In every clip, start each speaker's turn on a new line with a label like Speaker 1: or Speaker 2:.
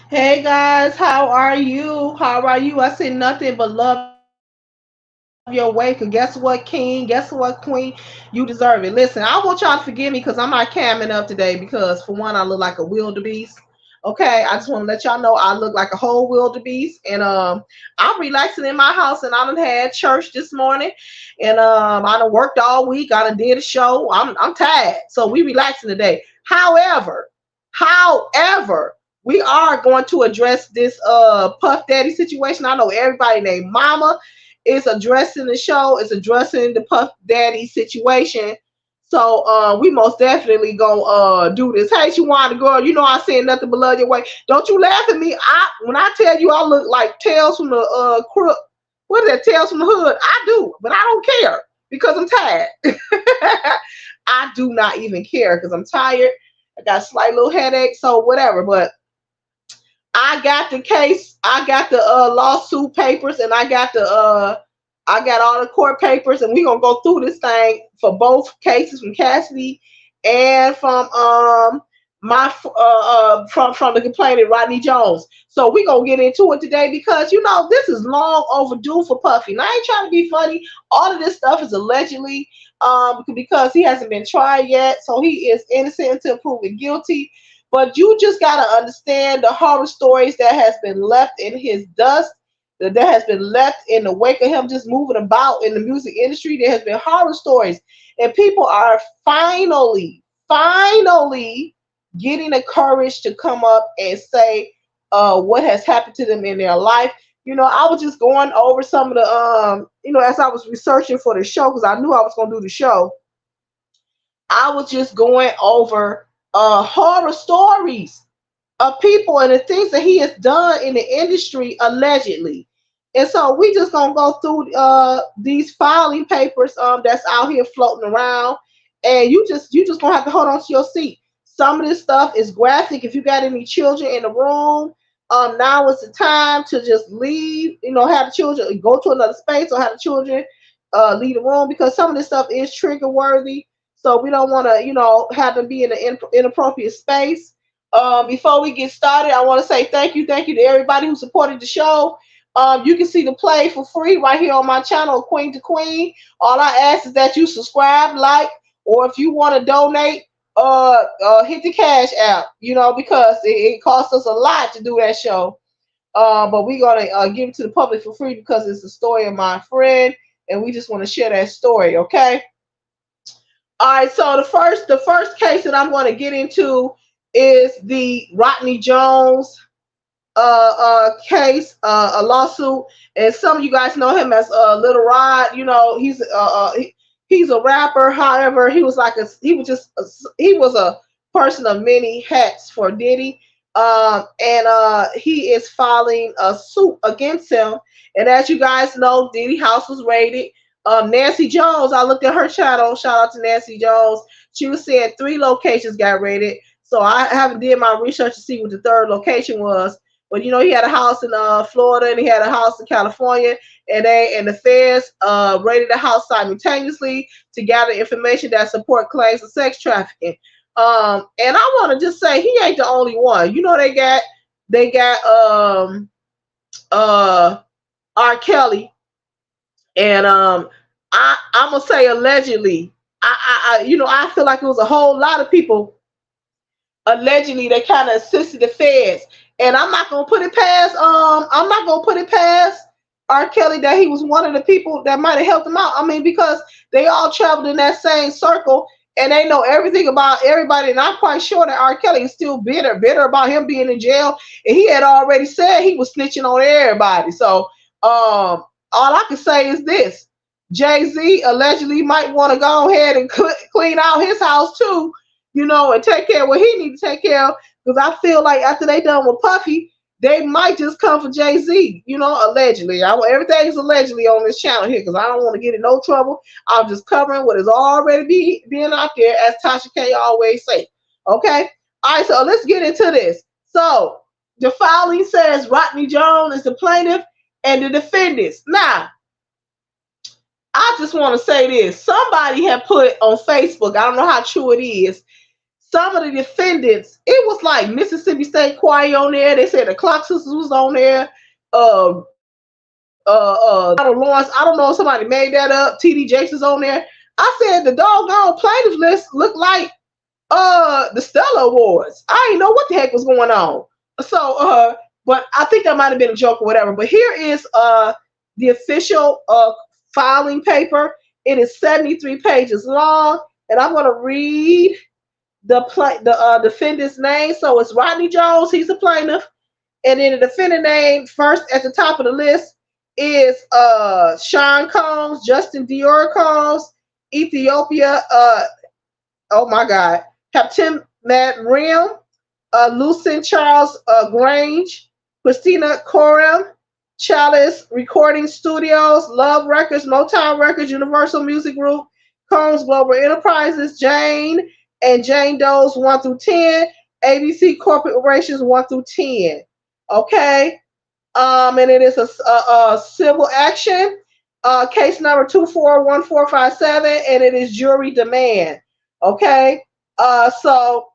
Speaker 1: Hey guys, how are you? How are you? I say nothing but love your way. Cause guess what, King? Guess what, Queen? You deserve it. Listen, I want y'all to forgive me because I'm not camming up today because for one, I look like a wildebeest. Okay, I just want to let y'all know I look like a whole wildebeest, and I'm relaxing in my house, and I done had church this morning, and I done worked all week. I done did a show. I'm tired, so we relaxing today. However, we are going to address this Puff Daddy situation. I know everybody named Mama is addressing the show, is addressing the Puff Daddy situation. So we most definitely go do this. Hey, Shawana girl, you know I said nothing but love your way. Don't you laugh at me. I when I tell you I look like Tales from the crook. What is that? Tales from the Hood. I do, but I don't care because I'm tired. I do not even care because I'm tired. I got a slight little headache, so whatever. But I got the case, I got the lawsuit papers, and I got all the court papers, and we gonna go through this thing for both cases from Cassidy and from my from the complainant Rodney Jones. So we gonna get into it today because this is long overdue for Puffy. And I ain't trying to be funny. All of this stuff is allegedly because he hasn't been tried yet, so he is innocent until proven guilty. But you just gotta understand the horror stories that has been left in his dust, that has been left in the wake of him just moving about in the music industry. There has been horror stories, and people are finally getting the courage to come up and say what has happened to them in their life. I was just going over some of the as I was researching for the show because I knew I was gonna do the show. I was just going over horror stories of people and the things that he has done in the industry allegedly. And so we just gonna go through these filing papers that's out here floating around, and you just gonna have to hold on to your seat. Some of this stuff is graphic. If you got any children in the room, now is the time to just leave. Have the children go to another space or have the children leave the room because some of this stuff is trigger worthy. So we don't want to, have them be in an inappropriate space. Before we get started, I want to say thank you to everybody who supported the show. You can see the play for free right here on my channel, Queen to Queen. All I ask is that you subscribe, like, or if you want to donate, hit the cash app. Because it costs us a lot to do that show. But we're gonna give it to the public for free because it's the story of my friend, and we just want to share that story. Okay. All right, so the first case that I'm going to get into is the Rodney Jones case, a lawsuit, and some of you guys know him as Little Rod. He's a rapper. However, he was a person of many hats for Diddy, and he is filing a suit against him. And as you guys know, Diddy house was raided. Nancy Jones, I looked at her channel. Shout out to Nancy Jones. She was saying 3 locations got raided. So I haven't did my research to see what the third location was. But he had a house in Florida and he had a house in California, and the feds raided the house simultaneously to gather information that support claims of sex trafficking. And I want to just say he ain't the only one. They got R. Kelly, and I'm gonna say allegedly. I feel like it was a whole lot of people allegedly that kind of assisted the feds, and I'm not gonna put it past R. Kelly that he was one of the people that might have helped him out. I mean, because they all traveled in that same circle and they know everything about everybody. And I'm quite sure that R. Kelly is still bitter about him being in jail, and he had already said he was snitching on everybody. So all I can say is this: Jay-Z allegedly might want to go ahead and clean out his house too, and take care of what he needs to take care of. Because I feel like after they done with Puffy, they might just come for Jay-Z, allegedly. Everything's allegedly on this channel here because I don't want to get in no trouble. I'm just covering what is already being out there, as Tasha K always say. Okay? All right, so let's get into this. So the filing says Rodney Jones is the plaintiff and the defendants. Now, I just want to say this. Somebody had put on Facebook, I don't know how true it is, some of the defendants, it was like Mississippi State Choir on there. They said the Clock Sisters was on there. Lawrence, I don't know if somebody made that up. TD Jakes on there. I said the doggone plaintiff list looked like the Stella Awards. I didn't know what the heck was going on. So but I think that might have been a joke or whatever. But here is the official filing paper. It is 73 pages long, and I'm gonna read the defendant's name. So it's Rodney Jones, he's the plaintiff, and then the defendant name first at the top of the list is Sean Combs, Justin Dior Combs, Ethiopia, oh my God, Captain Matt Rim, Lucien Charles Grange, Christina Coram, Chalice Recording Studios, Love Records, Motown Records, Universal Music Group, Combs Global Enterprises, Jane and Jane Doe's 1 through 10, ABC Corporations 1 through 10. Okay, and it is a civil action, case number 241457, and it is jury demand. Okay, so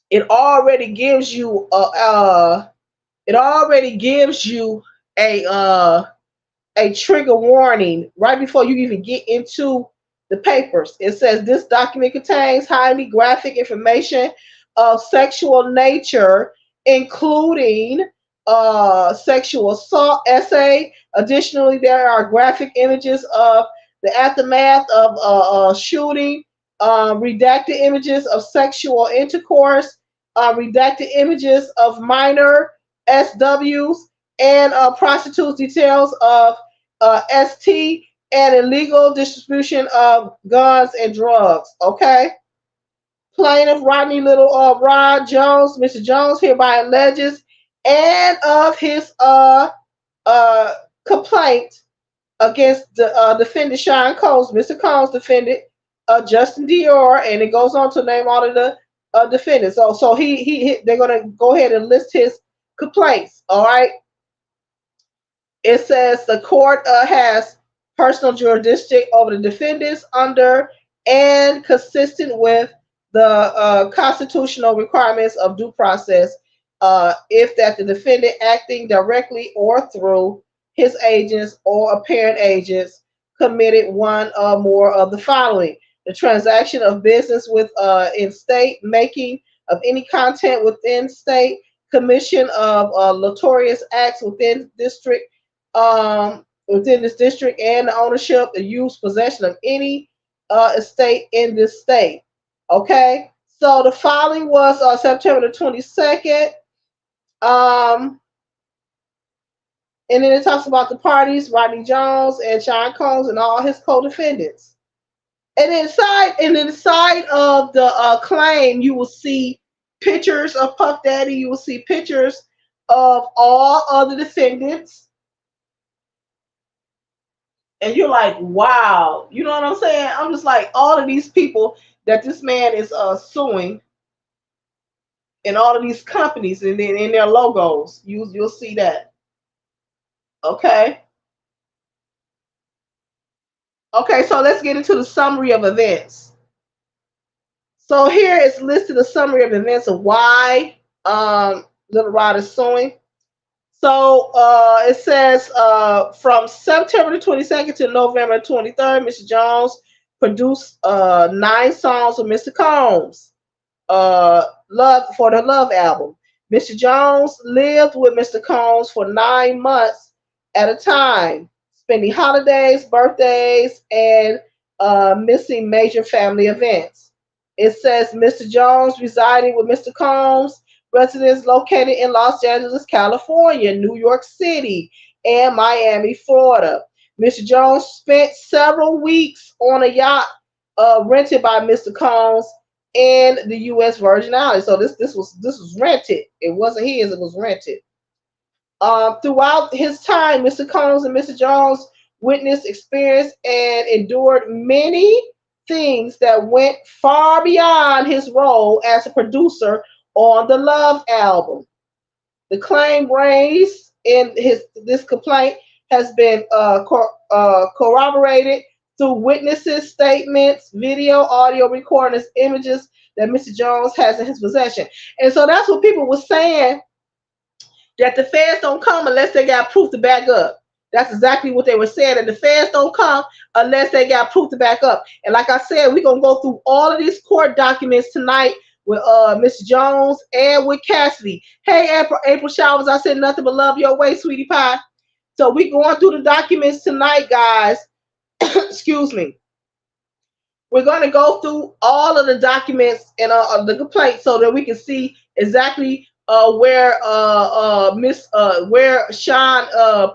Speaker 1: it already gives you a trigger warning right before you even get into the papers. It says this document contains highly graphic information of sexual nature, including sexual assault essay. Additionally, there are graphic images of the aftermath of shooting, redacted images of sexual intercourse, redacted images of minor SWs, and prostitutes, details of ST, and illegal distribution of guns and drugs. Okay. Plaintiff Rodney Little Rod Jones, Mr. Jones hereby alleges and of his complaint against the defendant Sean Combs. Mr. Combs defended Justin Dior, and it goes on to name all of the defendants. So they're gonna go ahead and list his complaints. All right. It says the court has personal jurisdiction over the defendants under and consistent with the constitutional requirements of due process, if that the defendant acting directly or through his agents or apparent agents committed one or more of the following: the transaction of business with in state, making of any content within state, commission of notorious acts within district, within this district, and the ownership, the use, possession of any estate in this state. Okay, so the filing was September the 22nd. And then it talks about the parties, Rodney Jones and Sean Combs and all his co-defendants. And inside of the claim, you will see pictures of Puff Daddy. You will see pictures of all other defendants. And you're like, wow. You know what I'm saying? I'm just like, all of these people that this man is suing, and all of these companies, and then in their logos, you'll see that. Okay. Okay, so let's get into the summary of events. So here is listed a summary of events of why Little Rod is suing. So it says from September the 22nd to November 23rd, Mr. Jones produced 9 songs with Mr. Combs for the Love album. Mr. Jones lived with Mr. Combs for 9 months at a time, spending holidays, birthdays, and missing major family events. It says Mr. Jones residing with Mr. Combs, residence located in Los Angeles, California, New York City, and Miami, Florida. Mr. Jones spent several weeks on a yacht rented by Mr. Combs in the U.S. Virgin Islands. So this was rented. It wasn't his. It was rented. Throughout his time, Mr. Combs and Mr. Jones witnessed, experienced, and endured many things that went far beyond his role as a producer on the Love album. The claim raised in this complaint has been corroborated through witnesses' statements, video, audio recordings, images that Mr. Jones has in his possession. And so that's what people were saying, that the feds don't come unless they got proof to back up. That's exactly what they were saying. And the feds don't come unless they got proof to back up. And like I said, we're gonna go through all of these court documents tonight with Miss Jones and with Cassidy. Hey, April Showers, I said nothing but love your way, sweetie pie. So we going through the documents tonight, guys. Excuse me. We're going to go through all of the documents and the complaint so that we can see exactly where Sean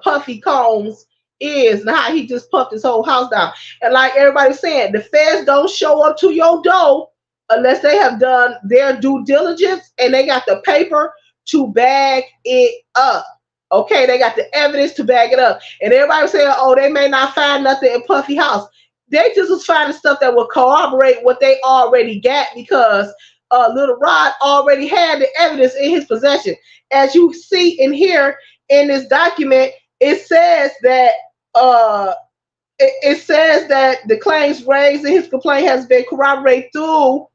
Speaker 1: Puffy Combs is and how he just puffed his whole house down. And like everybody's saying, the feds don't show up to your door unless they have done their due diligence and they got the paper to bag it up. Okay, they got the evidence to back it up. And everybody was saying, oh, they may not find nothing in Puffy house. They just was finding stuff that would corroborate what they already got, because Little Rod already had the evidence in his possession. As you see in here in this document, it says that the claims raised in his complaint has been corroborated through.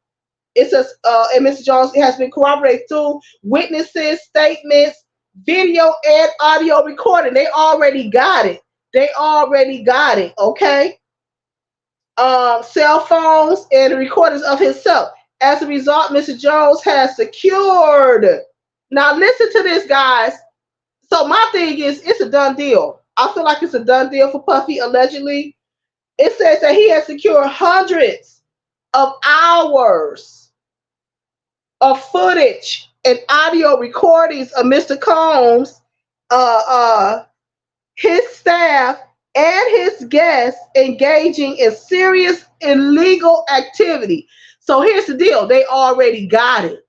Speaker 1: It says, and Mr. Jones, it has been corroborated through witnesses, statements, video, and audio recording. They already got it. Okay. Cell phones and recordings of himself. As a result, Mr. Jones has secured. Now listen to this, guys. So my thing is, it's a done deal. I feel like it's a done deal for Puffy, allegedly. It says that he has secured hundreds of hours of footage and audio recordings of Mr. Combs, his staff, and his guests engaging in serious illegal activity. So here's the deal. They already got it.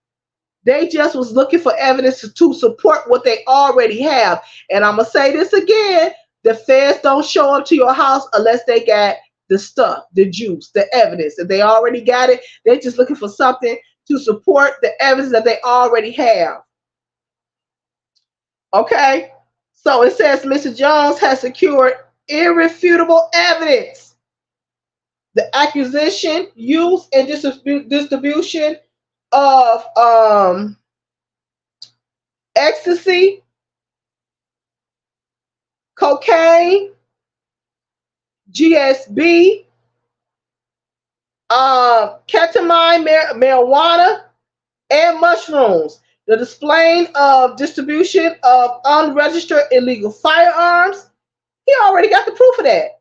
Speaker 1: They just was looking for evidence to support what they already have. And I'm going to say this again. The feds don't show up to your house unless they got the stuff, the juice, the evidence. If they already got it, they're just looking for something to support the evidence that they already have. Okay? So it says Mr. Jones has secured irrefutable evidence. The acquisition, use, and distribution of ecstasy, cocaine, GSB, ketamine, marijuana, and mushrooms. The displaying of distribution of unregistered illegal firearms. He already got the proof of that.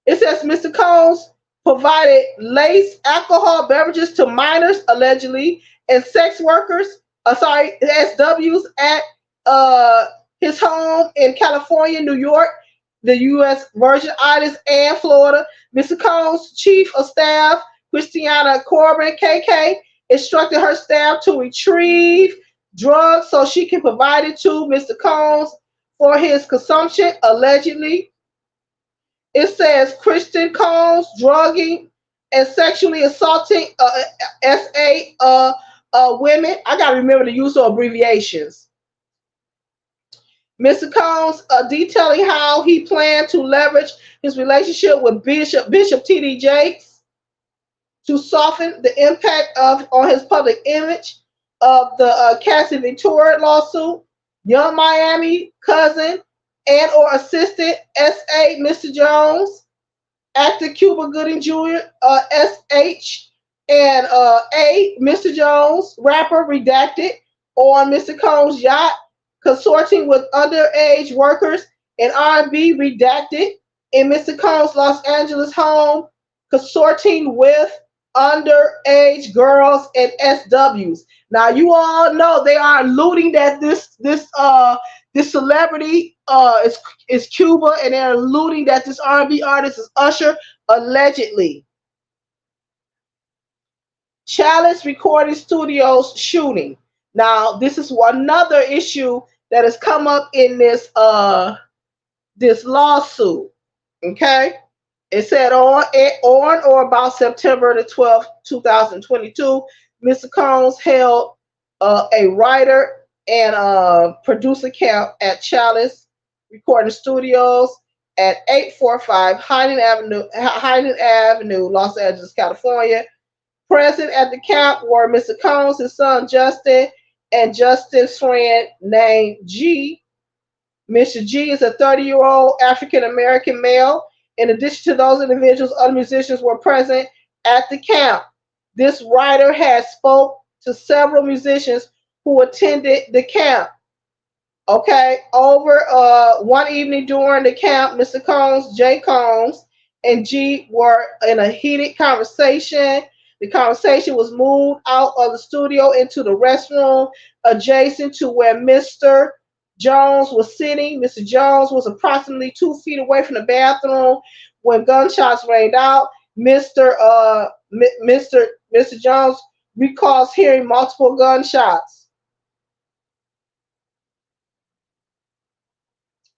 Speaker 1: It says Mr. Combs provided laced alcohol beverages to minors, allegedly, and sex workers, SWs, at his home in California, New York, the U.S. Virgin Islands, and Florida. Mr. Combs' chief of staff, Christiana Corbin, KK, instructed her staff to retrieve drugs so she can provide it to Mr. Combs for his consumption, allegedly. It says Kristen Combs drugging and sexually assaulting SA women. I got to remember the use of abbreviations. Mr. Combs detailing how he planned to leverage his relationship with Bishop T.D. Jakes to soften the impact on his public image of the Cassie Ventura lawsuit. Young Miami cousin and or assistant S.A. Mr. Jones, actor Cuba Gooding Jr., S.H., and A. Mr. Jones, rapper redacted, on Mr. Combs' yacht, consorting with underage workers and R&B redacted, in Mr. Combs' Los Angeles home, consorting with underage girls and SWs. Now you all know they are alluding that this celebrity is Cuba, and they're alluding that this R&B artist is Usher, allegedly. Chalice Recording Studios shooting. Now this is another issue that has come up in this lawsuit. Okay. It said on or about September the 12th, 2022, Mr. Combs held a writer and producer camp at Chalice Recording Studios at 845 Hyden Avenue, Los Angeles, California. Present at the camp were Mr. Combs, his son Justin, and Justin's friend named G. Mr. G is a 30-year-old African American male. In addition to those individuals, other musicians were present at the camp. This writer has spoke to several musicians who attended the camp. Okay, over one evening during the camp, Mr. Combs, J. Combs, and G were in a heated conversation. The conversation was moved out of the studio into the restroom adjacent to where Mr. Jones was sitting. Mr. Jones was approximately 2 feet away from the bathroom when gunshots rang out. Mr. Jones recalls hearing multiple gunshots.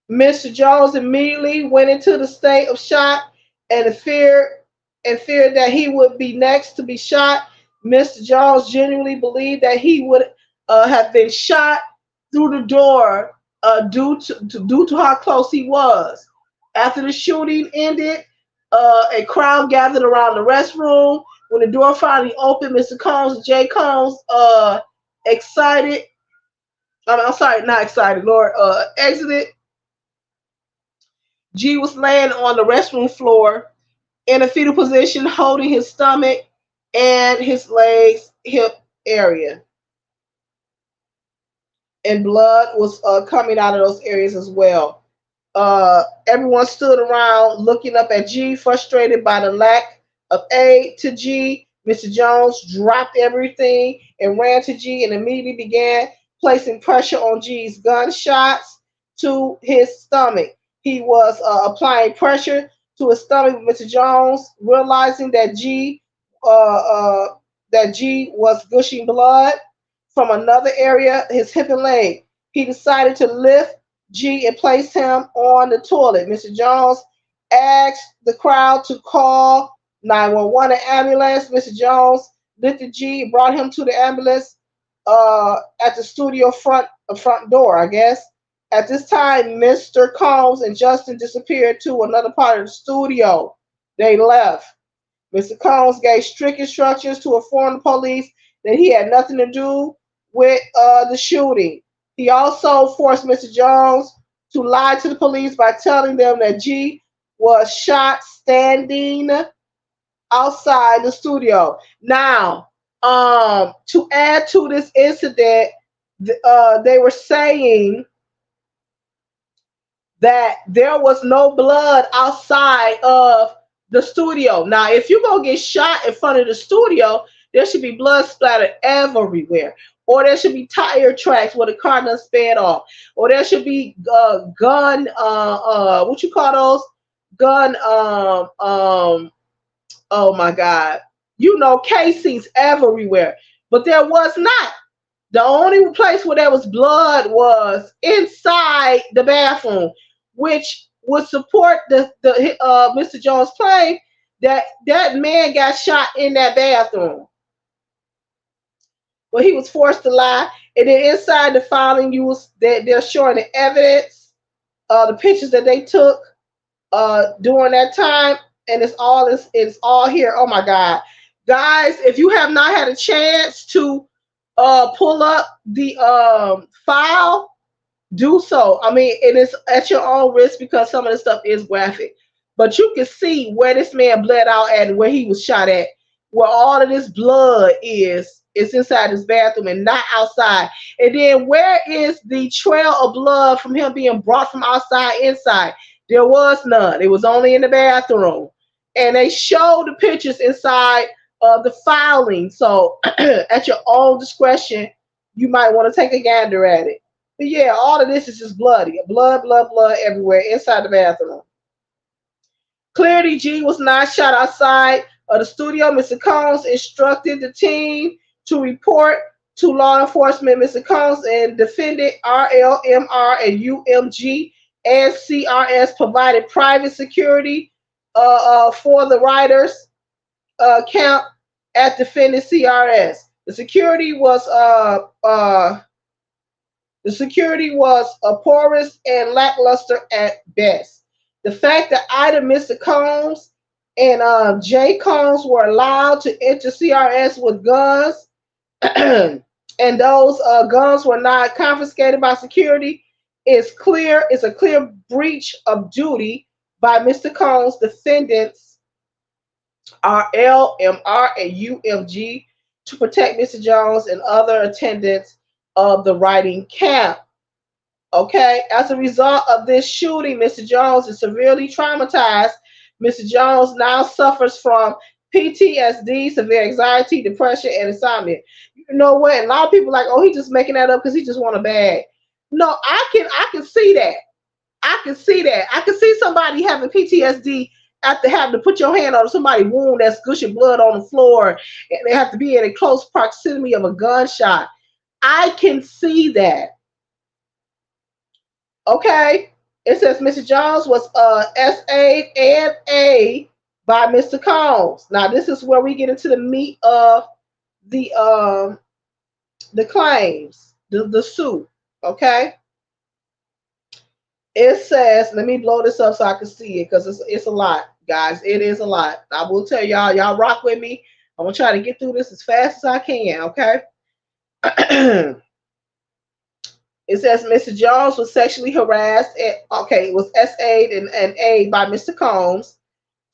Speaker 1: Mr. Jones immediately went into the state of shock and feared that he would be next to be shot. Mr. Jones genuinely believed that he would have been shot through the door due to how close he was. After the shooting ended, a crowd gathered around the restroom. When the door finally opened, Mr. Combs, J. Combs, excited. I'm sorry, not excited, Lord, exited. G was laying on the restroom floor in a fetal position, holding his stomach and his legs, hip area. And blood was coming out of those areas as well. Everyone stood around looking up at G, frustrated by the lack of aid to G. Mr. Jones dropped everything and ran to G and immediately began placing pressure on G's gunshots to his stomach. He was applying pressure to his stomach. Mr. Jones, realizing uh, uh, that G was gushing blood from another area, his hip and leg, he decided to lift G and place him on the toilet. Mr. Jones asked the crowd to call 911 and ambulance. Mr. Jones lifted G, brought him to the ambulance at the studio front door, I guess. At this time, Mr. Combs and Justin disappeared to another part of the studio. They left. Mr. Combs gave strict instructions to inform the police that he had nothing to do with the shooting. He also forced Mr. Jones to lie to the police by telling them that G was shot standing outside the studio. Now, to add to this incident, they were saying that there was no blood outside of the studio. Now, if you go get shot in front of the studio, there should be blood splattered everywhere. Or there should be tire tracks where the car done sped off. Or there should be gun, what you call those? Gun, oh my God. You know, casings everywhere. But there was not. The only place where there was blood was inside the bathroom, which would support the Mr. Jones' claim that that man got shot in that bathroom. Well, he was forced to lie, and then inside the filing, they're showing the evidence, the pictures that they took during that time, and it's all here. Oh my God, guys! If you have not had a chance to pull up the file, do so. I mean, it is at your own risk because some of the stuff is graphic. But you can see where this man bled out and where he was shot at, where all of this blood is inside his bathroom and not outside. And then where is the trail of blood from him being brought from outside inside? There was none. It was only in the bathroom. And they showed the pictures inside of the filing. So at your own discretion, you might want to take a gander at it. But yeah, all of this is just bloody. Blood, blood, blood everywhere inside the bathroom. Clearly, G was not shot outside of the studio. Mr. Combs instructed the team to report to law enforcement. Mr. Combs and defendant RLMR and UMG and CRS provided private security for the writers camp at defendant CRS. The security was porous and lackluster at best. The fact that either Mr. Combs And J Combs were allowed to enter CRS with guns, and those guns were not confiscated by security. It's a clear breach of duty by Mr. Combs' defendants are LMR and UMG to protect Mr. Jones and other attendants of the writing camp. Okay, as a result of this shooting, Mr. Jones is severely traumatized. Mr. Jones now suffers from PTSD, severe anxiety, depression, and insomnia. You know what? And a lot of people are like, oh, he's just making that up because he just want a bag. No, I can see that. I can see that. I can see somebody having PTSD after having to put your hand on somebody's wound that's gushing blood on the floor, and they have to be in a close proximity of a gunshot. I can see that. Okay. It says Mr. Jones was SA and A by Mr. Combs. Now this is where we get into the meat of the um the claims, the suit. Okay. It says, let me blow this up so I can see it because it's a lot, guys. It is a lot. I will tell y'all rock with me. I'm gonna try to get through this as fast as I can, okay? It says Mr. Jones was sexually harassed and okay, it was SA and A by Mr. Combs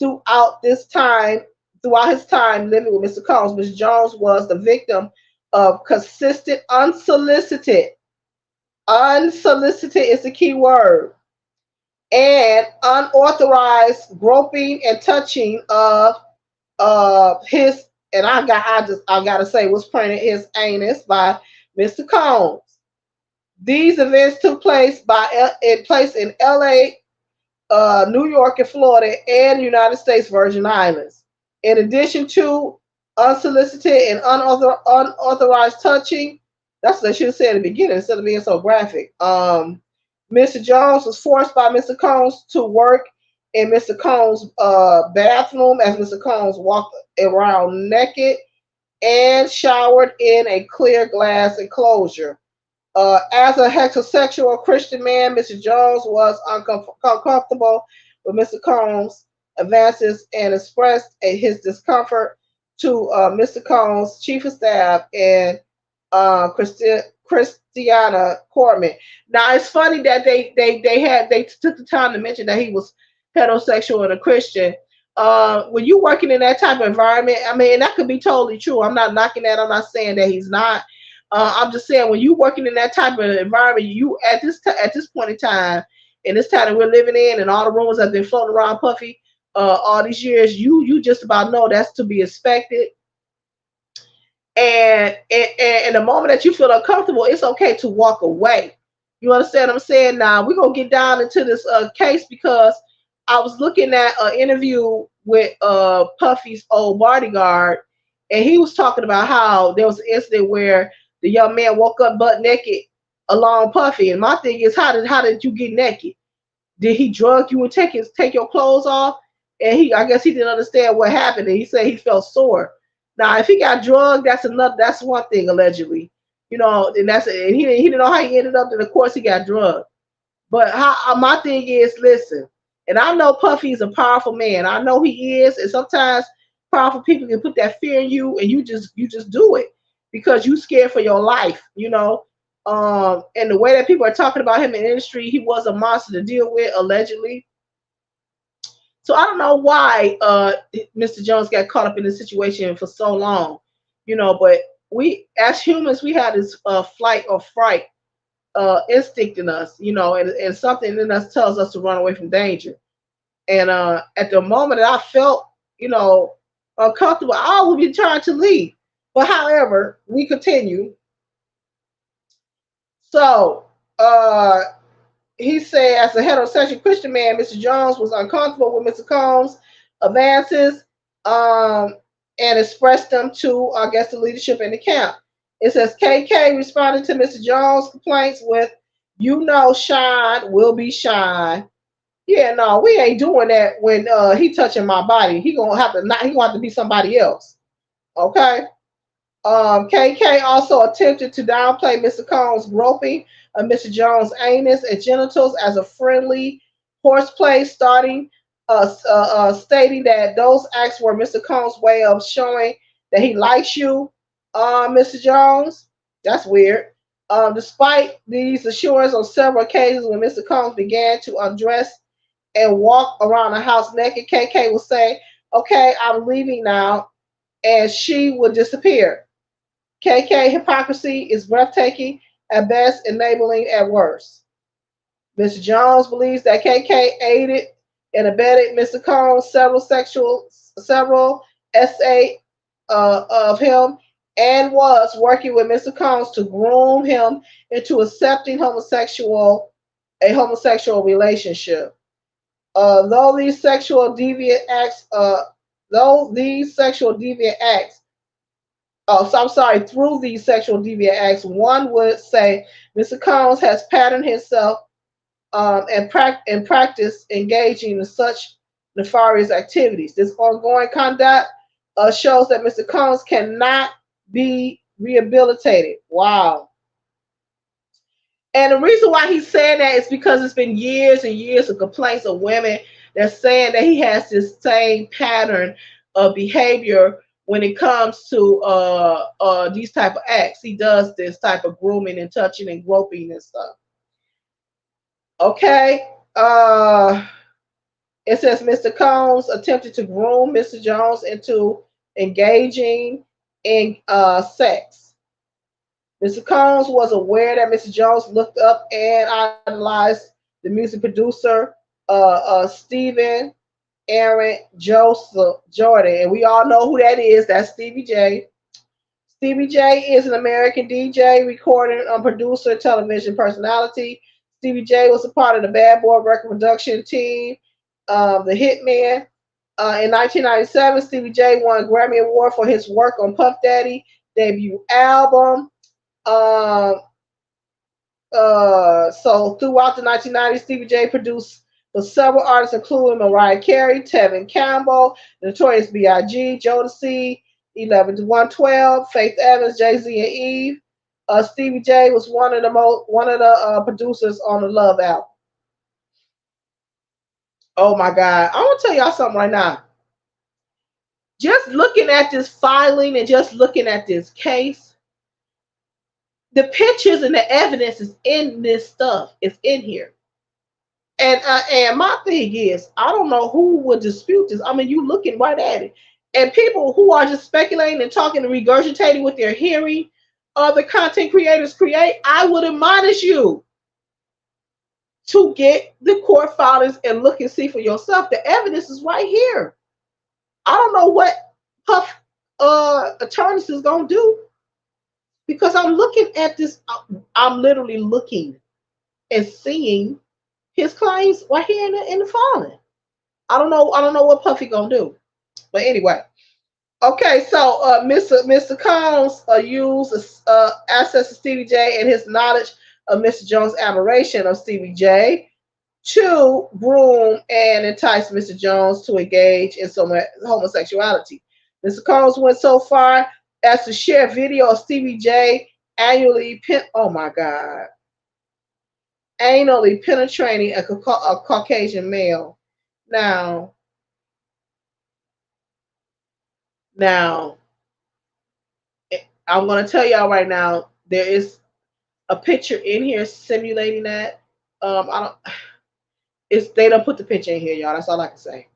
Speaker 1: throughout throughout his time living with Mr. Combs. Mr. Jones was the victim of consistent unsolicited is the key word, and unauthorized groping and touching of his, and I gotta say was printed his anus by Mr. Combs. These events took place in LA, New York, and Florida, and United States Virgin Islands. In addition to unsolicited and unauthorized touching, that's what I should have said at the beginning instead of being so graphic. Mr. Jones was forced by Mr. Combs to work in Mr. Combs' bathroom as Mr. Combs walked around naked and showered in a clear glass enclosure. As a heterosexual Christian man, Mr. Jones was uncomfortable with Mr. Combs' advances and expressed his discomfort to Mr. Combs' chief of staff and Christiana Corman. Now it's funny that they took the time to mention that he was heterosexual and a Christian. When you working in that type of environment, I mean that could be totally true. I'm not knocking that. I'm not saying that he's not. I'm just saying when you working in that type of environment, you at this point in time, in this time that we're living in, and all the rumors that have been floating around Puffy all these years, you just about know that's to be expected. And the moment that you feel uncomfortable, it's okay to walk away. You understand what I'm saying? Now we're gonna get down into this case because I was looking at an interview with Puffy's old bodyguard, and he was talking about how there was an incident where the young man woke up butt naked along Puffy. And my thing is, how did you get naked? Did he drug you and take your clothes off? And I guess he didn't understand what happened, and he said he felt sore. Now, if he got drugged, that's one thing allegedly, and he didn't know how he ended up. And of course, he got drugged. But my thing is, listen, and I know Puffy is a powerful man. I know he is, and sometimes powerful people can put that fear in you, and you just do it because you scared for your life. And the way that people are talking about him in the industry, he was a monster to deal with, allegedly. So I don't know why Mr. Jones got caught up in this situation for so long, but we as humans, we have this flight or fright instinct in us, and something in us tells us to run away from danger. And at the moment that I felt, uncomfortable, I would be trying to leave. But however, we continue. So he said, as a heterosexual Christian man, Mr. Jones was uncomfortable with Mr. Combs' advances and expressed them to, I guess, the leadership in the camp. It says KK responded to Mr. Jones' complaints with, shine will be shine. Yeah, no, we ain't doing that when he touching my body. He gonna have to be somebody else. Okay. KK also attempted to downplay Mr. Combs' groping of Mr. Jones' anus and genitals as a friendly horseplay, starting stating that those acts were Mr. Combs' way of showing that he likes you, Mr. Jones. That's weird. Despite these assurances on several occasions when Mr. Combs began to undress and walk around the house naked, KK would say, "Okay, I'm leaving now," and she would disappear. KK hypocrisy is breathtaking at best, enabling at worst. Mr. Jones believes that KK aided and abetted Mr. Combs several SA of him and was working with Mr. Combs to groom him into accepting a homosexual relationship. Though these sexual deviant acts, though these sexual deviant acts, oh, so I'm sorry, through these sexual deviant acts, one would say Mr. Combs has patterned himself and practice engaging in such nefarious activities. This ongoing conduct shows that Mr. Combs cannot be rehabilitated. Wow. And the reason why he's saying that is because it's been years and years of complaints of women that's saying that he has this same pattern of behavior when it comes to these type of acts. He does this type of grooming and touching and groping and stuff. Okay. It says Mr. Combs attempted to groom Mr. Jones into engaging in sex. Mr. Combs was aware that Mr. Jones looked up and idolized the music producer Stephen Aaron Joseph Jordan, and we all know who that is. That's Stevie J. Stevie J is an American DJ, recorder, producer, television personality. Stevie J was a part of the Bad Boy record production team, the Hitman. In 1997, Stevie J won a Grammy Award for his work on Puff Daddy debut album. Um, so throughout the 1990s, Stevie J produced for several artists, including Mariah Carey, Tevin Campbell, Notorious B.I.G., Jodeci, 11 to 112, Faith Evans, Jay Z, and Eve. Stevie J was one of the producers on the Love album. Oh my God! I want to tell y'all something right now. Just looking at this filing and just looking at this case, the pictures and the evidence is in this stuff. It's in here. And my thing is, I don't know who would dispute this. I mean, you looking right at it, and people who are just speculating and talking and regurgitating what they're hearing other content creators create. I would admonish you to get the court filings and look and see for yourself. The evidence is right here. I don't know what Puff attorneys is gonna do because I'm looking at this. I'm literally looking and seeing his claims right here in the filing. I don't know. I don't know what Puffy gonna do. But anyway, okay. So Mr. Combs used access to Stevie J and his knowledge of Mr. Jones' admiration of Stevie J to groom and entice Mr. Jones to engage in some homosexuality. Mr. Combs went so far as to share video of Stevie J oh my God, anally penetrating a Caucasian male. Now, now, I'm going to tell y'all right now, there is a picture in here simulating that. I don't. It's they don't put the picture in here, y'all. That's all I can say.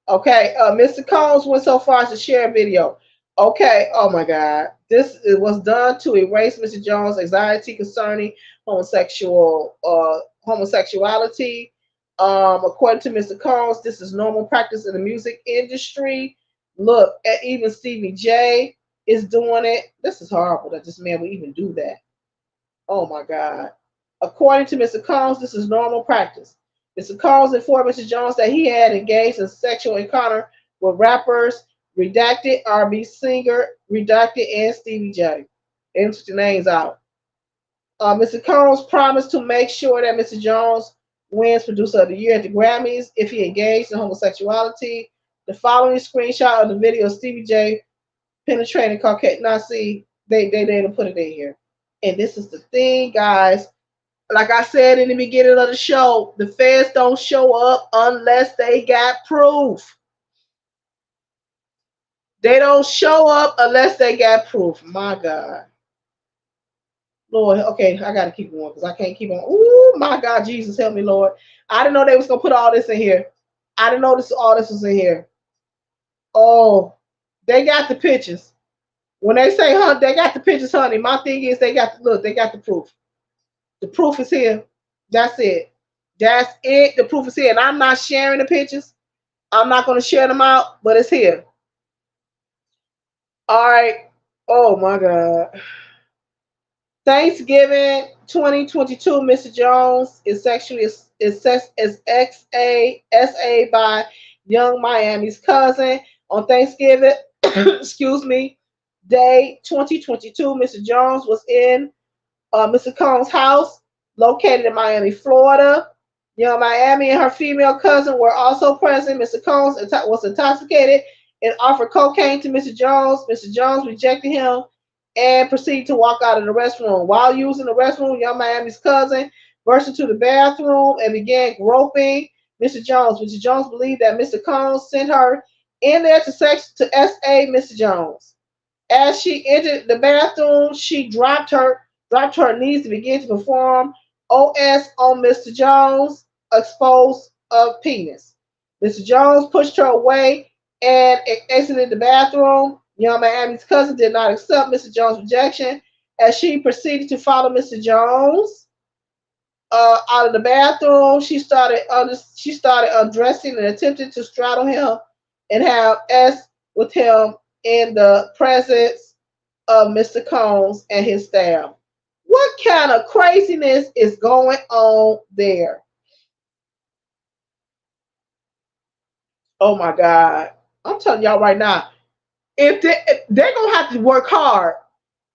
Speaker 1: Okay, Mr. Combs went so far as to share a video. Okay, oh my God. This was done to erase Mr. Jones' anxiety concerning homosexuality. According to Mr. Combs, this is normal practice in the music industry. Look, even Stevie J is doing it. This is horrible that this man would even do that. Oh my God. According to Mr. Combs, this is normal practice. Mr. Combs informed Mr. Jones that he had engaged in sexual encounter with rappers Redacted, R&B singer Redacted, and Stevie J. And took the names out. Mr. Combs promised to make sure that Mr. Jones wins Producer of the Year at the Grammys if he engaged in homosexuality. The following screenshot of the video of Stevie J penetrating Caucasian. Now, see, they didn't put it in here. And this is the thing, guys. Like I said in the beginning of the show, the feds don't show up unless they got proof. They don't show up unless they got proof. My God. Lord, okay, I gotta keep going because I can't keep on. Ooh, my God, Jesus, help me, Lord. I didn't know they was gonna put all this in here. I didn't know all this was in here. Oh, they got the pictures. When they say, "Huh," they got the pictures, honey. My thing is, they got look, they got the proof. The proof is here. That's it. That's it. The proof is here, and I'm not sharing the pictures. I'm not gonna share them out, but it's here. All right. Oh my God. Thanksgiving 2022, Mr. Jones is sexually is XASA by Young Miami's cousin on Thanksgiving. Excuse me. Day 2022, Mr. Jones was in Mr. Combs' house, located in Miami, Florida. Young Miami and her female cousin were also present. Mr. Combs was intoxicated and offered cocaine to Mr. Jones. Mr. Jones rejected him and proceeded to walk out of the restroom. While using the restroom, Young Miami's cousin burst into the bathroom and began groping Mr. Jones. Mr. Jones believed that Mr. Combs sent her in there to SA Mr. Jones. As she entered the bathroom, she dropped to her knees to begin to perform OS on Mr. Jones' exposed penis. Mr. Jones pushed her away and exited the bathroom. Young Miami's cousin did not accept Mr. Jones' rejection as she proceeded to follow Mr. Jones out of the bathroom. She started undressing and attempted to straddle him and have S with him in the presence of Mr. Combs and his staff. What kind of craziness is going on there? Oh my God. I'm telling y'all right now, if they're gonna have to work hard.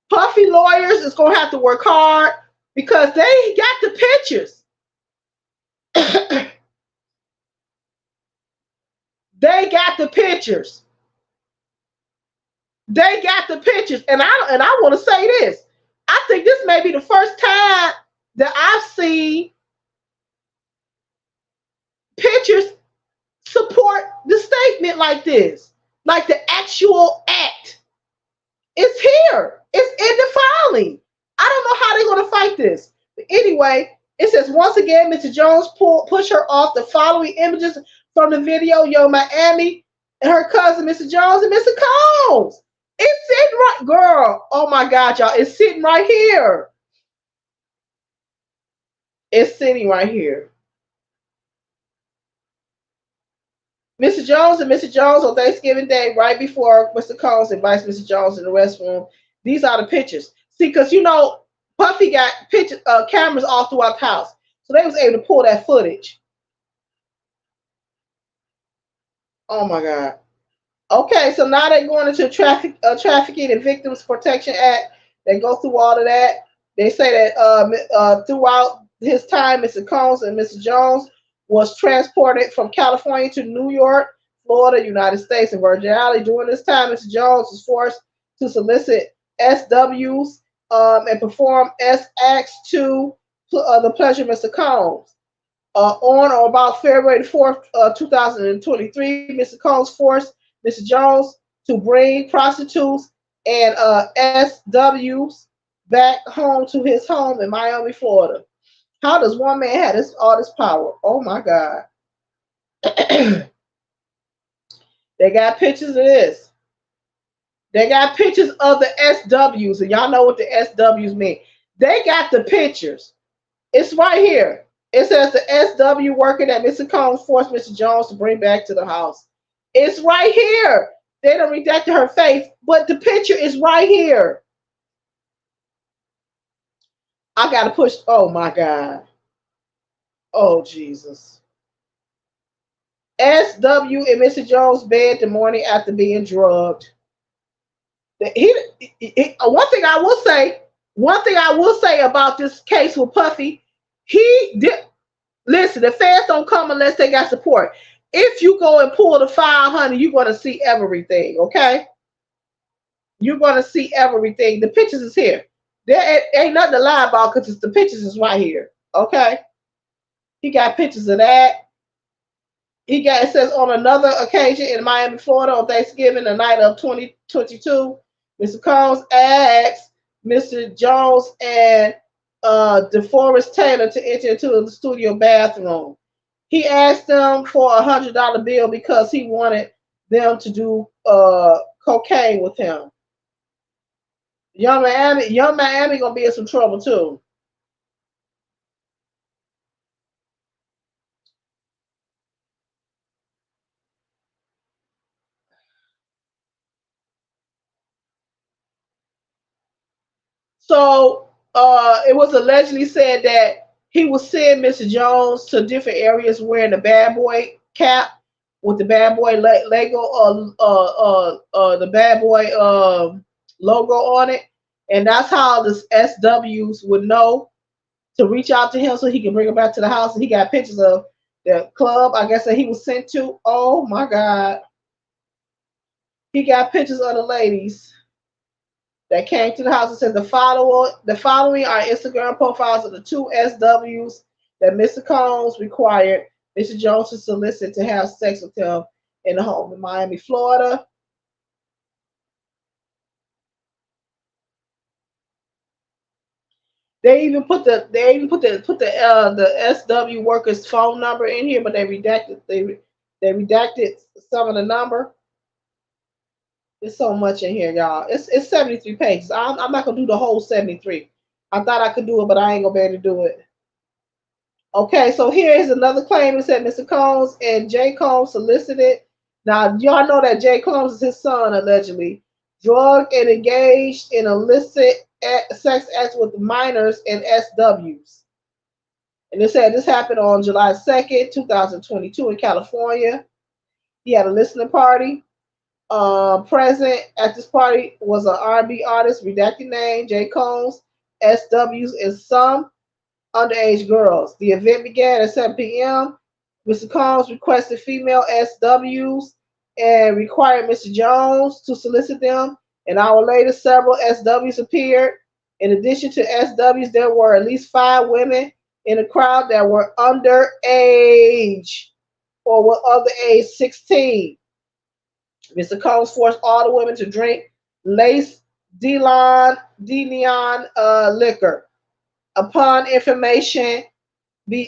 Speaker 1: Puffy lawyers is gonna have to work hard because they got the pictures. They got the pictures. They got the pictures. And I want to say this. I think this may be the first time that I've seen pictures support the statement like this. Like the actual act. It's here. It's in the filing. I don't know how they're going to fight this. But anyway, it says, once again, Mr. Jones pushed her off. The following images from the video, Yo Miami and her cousin, Mr. Jones and Mr. Combs. It's sitting right, girl. Oh my God, y'all. It's sitting right here. It's sitting right here. Mr. Jones and Mr. Jones on Thanksgiving Day, right before Mr. Combs invites Mr. Jones in the restroom. These are the pictures. See, because you know, Puffy got pictures, cameras all throughout the house, so they was able to pull that footage. Oh my God. Okay, so now they're going into Trafficking and Victims Protection Act. They go through all of that. They say that throughout his time, Mr. Combs and Mr. Jones was transported from California to New York, Florida, United States, and Virgin Islands. During this time, Mr. Jones was forced to solicit SWs and perform S acts to the pleasure of Mr. Combs. On or about February 4th, 2023, Mr. Combs forced Mr. Jones to bring prostitutes and SWs back home to his home in Miami, Florida. How does one man have all this power? Oh my God. They got pictures of this. They got pictures of the SWs, and y'all know what the SWs mean. They got the pictures. It's right here. It says the SW worker that Mr. Combs forced Mr. Jones to bring back to the house. It's right here. They done redacted her face, but the picture is right here. I gotta push. Oh my God. Oh Jesus. SW in Mr. Jones' bed the morning after being drugged. One thing I will say about this case with Puffy, he did listen. The fans don't come unless they got support. If you go and pull the 500, you're gonna see everything. Okay, you're gonna see everything. The pictures is here. There ain't nothing to lie about because the pictures is right here. Okay, he got pictures of that. He got, it says on another occasion in Miami, Florida, on Thanksgiving, the night of 2022, Mr. Combs asked Mr. Jones and DeForest Taylor to enter into the studio bathroom. He asked them for $100 bill because he wanted them to do cocaine with him. Young Miami gonna be in some trouble too. So it was allegedly said that he was send Mr. Jones to different areas wearing the bad boy cap with the bad boy Lego the bad boy logo on it, and that's how the SWs would know to reach out to him so he can bring him back to the house. And he got pictures of the club, I guess, that he was sent to. Oh my God, he got pictures of the ladies that came to the house and said the following are Instagram profiles of the two SWs that Mr. Combs required Mr. Jones to solicit to have sex with him in the home in Miami, Florida. They even put the SW worker's phone number in here, but they redacted some of the number. There's so much in here, y'all. It's 73 pages. I'm not gonna do the whole 73. I thought I could do it, but I ain't gonna be able to do it. Okay, so here is another claim. It said Mr. Combs and Jay Combs solicited. Now, y'all know that Jay Combs is his son, allegedly. Drug and engaged in illicit sex acts with minors and SWs. And it said this happened on July 2nd, 2022 in California. He had a listening party. Present at this party was an R&B artist, redacted name, Jay Combs, SWs, and some underage girls. The event began at 7 p.m. Mr. Combs requested female SWs and required Mr. Jones to solicit them. An hour later, several SWs appeared. In addition to SWs, there were at least 5 women in the crowd that were underage or were under age 16. Mr. Combs forced all the women to drink Lace DeLeon liquor. Upon information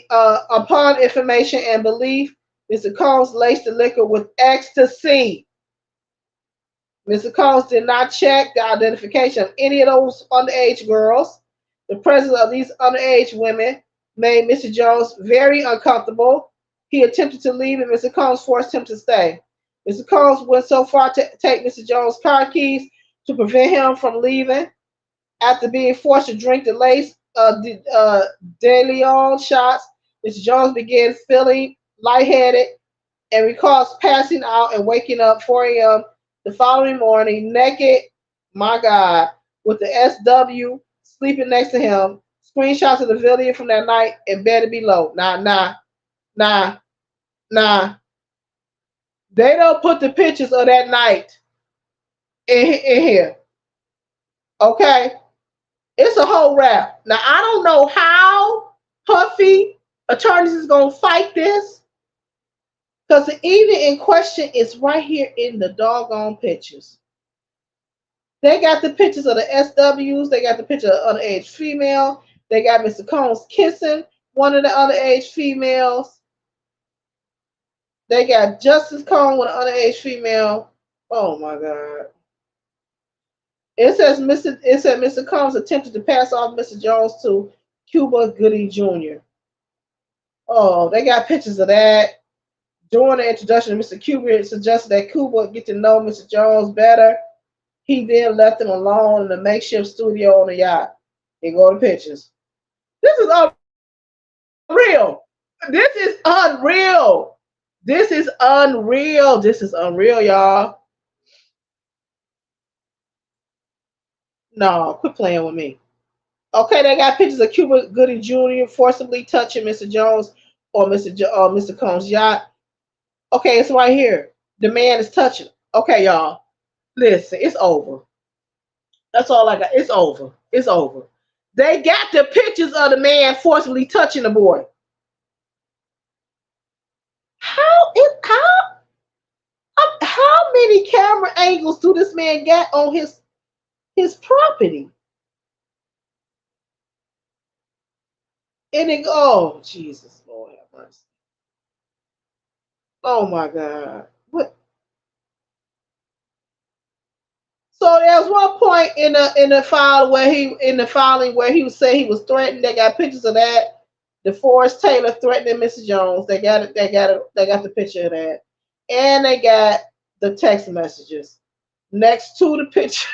Speaker 1: upon information and belief, Mr. Combs laced the liquor with ecstasy. Mr. Combs did not check the identification of any of those underage girls. The presence of these underage women made Mr. Jones very uncomfortable. He attempted to leave, and Mr. Combs forced him to stay. Mr. Combs went so far to take Mr. Jones' car keys to prevent him from leaving. After being forced to drink the Lace De Leon shots, Mr. Jones began feeling lightheaded and recalls passing out and waking up 4 a.m. the following morning naked, my God, with the SW sleeping next to him. Screenshots of the video from that night embedded below. Nah. Nah. They don't put the pictures of that night in here. Okay? It's a whole rap. Now, I don't know how Puffy attorneys is going to fight this because the evening in question is right here in the doggone pictures. They got the pictures of the SWs. They got the picture of the underage female. They got Mr. Combs kissing one of the underage females. They got Justice Combs with an underage female. Oh my God. It said Mr. Combs attempted to pass off Mr. Jones to Cuba Gooding Jr. Oh, they got pictures of that. During the introduction, Mr. Cuba suggested that Cuba get to know Mr. Jones better. He then left him alone in the makeshift studio on the yacht. Here go the pictures. This is unreal. This is unreal. This is unreal. This is unreal, y'all. No, quit playing with me. Okay, they got pictures of Cuba Gooding Jr. forcibly touching Mr. Jones or Mr. Combs' yacht. Okay, it's right here. The man is touching. Okay, y'all. Listen, it's over. That's all I got. It's over. It's over. They got the pictures of the man forcibly touching the boy. How many camera angles do this man get on his property? And it oh Jesus Lord have mercy. Oh my God. What so there's one point in the filing where he was saying he was threatened. They got pictures of that. DeForest Taylor threatening Mrs. Jones. They got it. They got it. They got the picture of that, and they got the text messages next to the picture.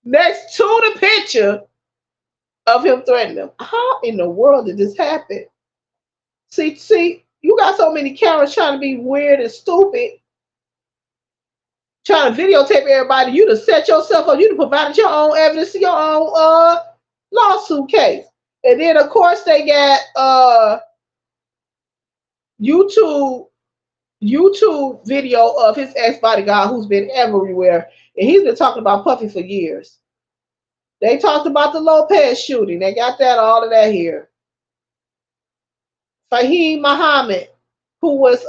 Speaker 1: Next to the picture of him threatening them. How in the world did this happen? See, you got so many cameras trying to be weird and stupid, trying to videotape everybody. You to set yourself up. You to provided your own evidence, your own lawsuit case. And then of course they got YouTube YouTube video of his ex bodyguard who's been everywhere, and he's been talking about Puffy for years. They talked about the Lopez shooting. They got that all of that here. Fahim Muhammad, who was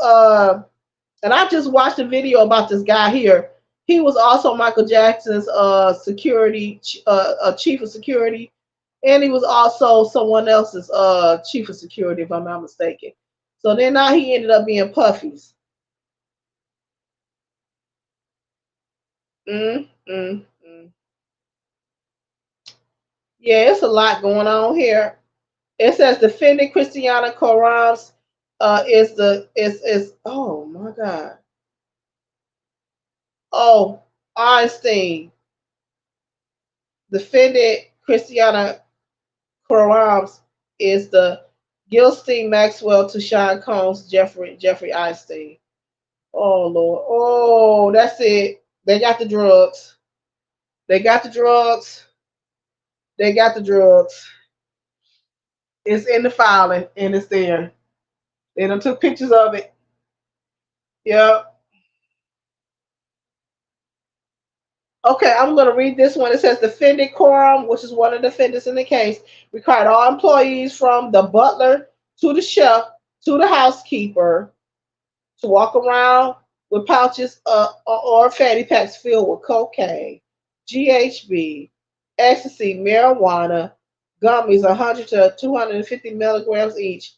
Speaker 1: and I just watched a video about this guy here. He was also Michael Jackson's security chief of security, and he was also someone else's chief of security, if I'm not mistaken. So then now he ended up being Puffy's. Mm, mm, mm. Yeah, it's a lot going on here. It says defending Christiana Corrales is the is oh my God. Oh, Einstein defended Christiana Corrales is the Gilstein Maxwell to Sean Combs Jeffrey Einstein. Oh Lord. Oh, that's it. They got the drugs. They got the drugs. They got the drugs. It's in the filing and it's there. They done took pictures of it. Yep. Okay, I'm going to read this one. It says defendant Coram, which is one of the defendants in the case, required all employees from the butler to the chef to the housekeeper to walk around with pouches or fanny packs filled with cocaine, GHB, ecstasy, marijuana, gummies, 100 to 250 milligrams each,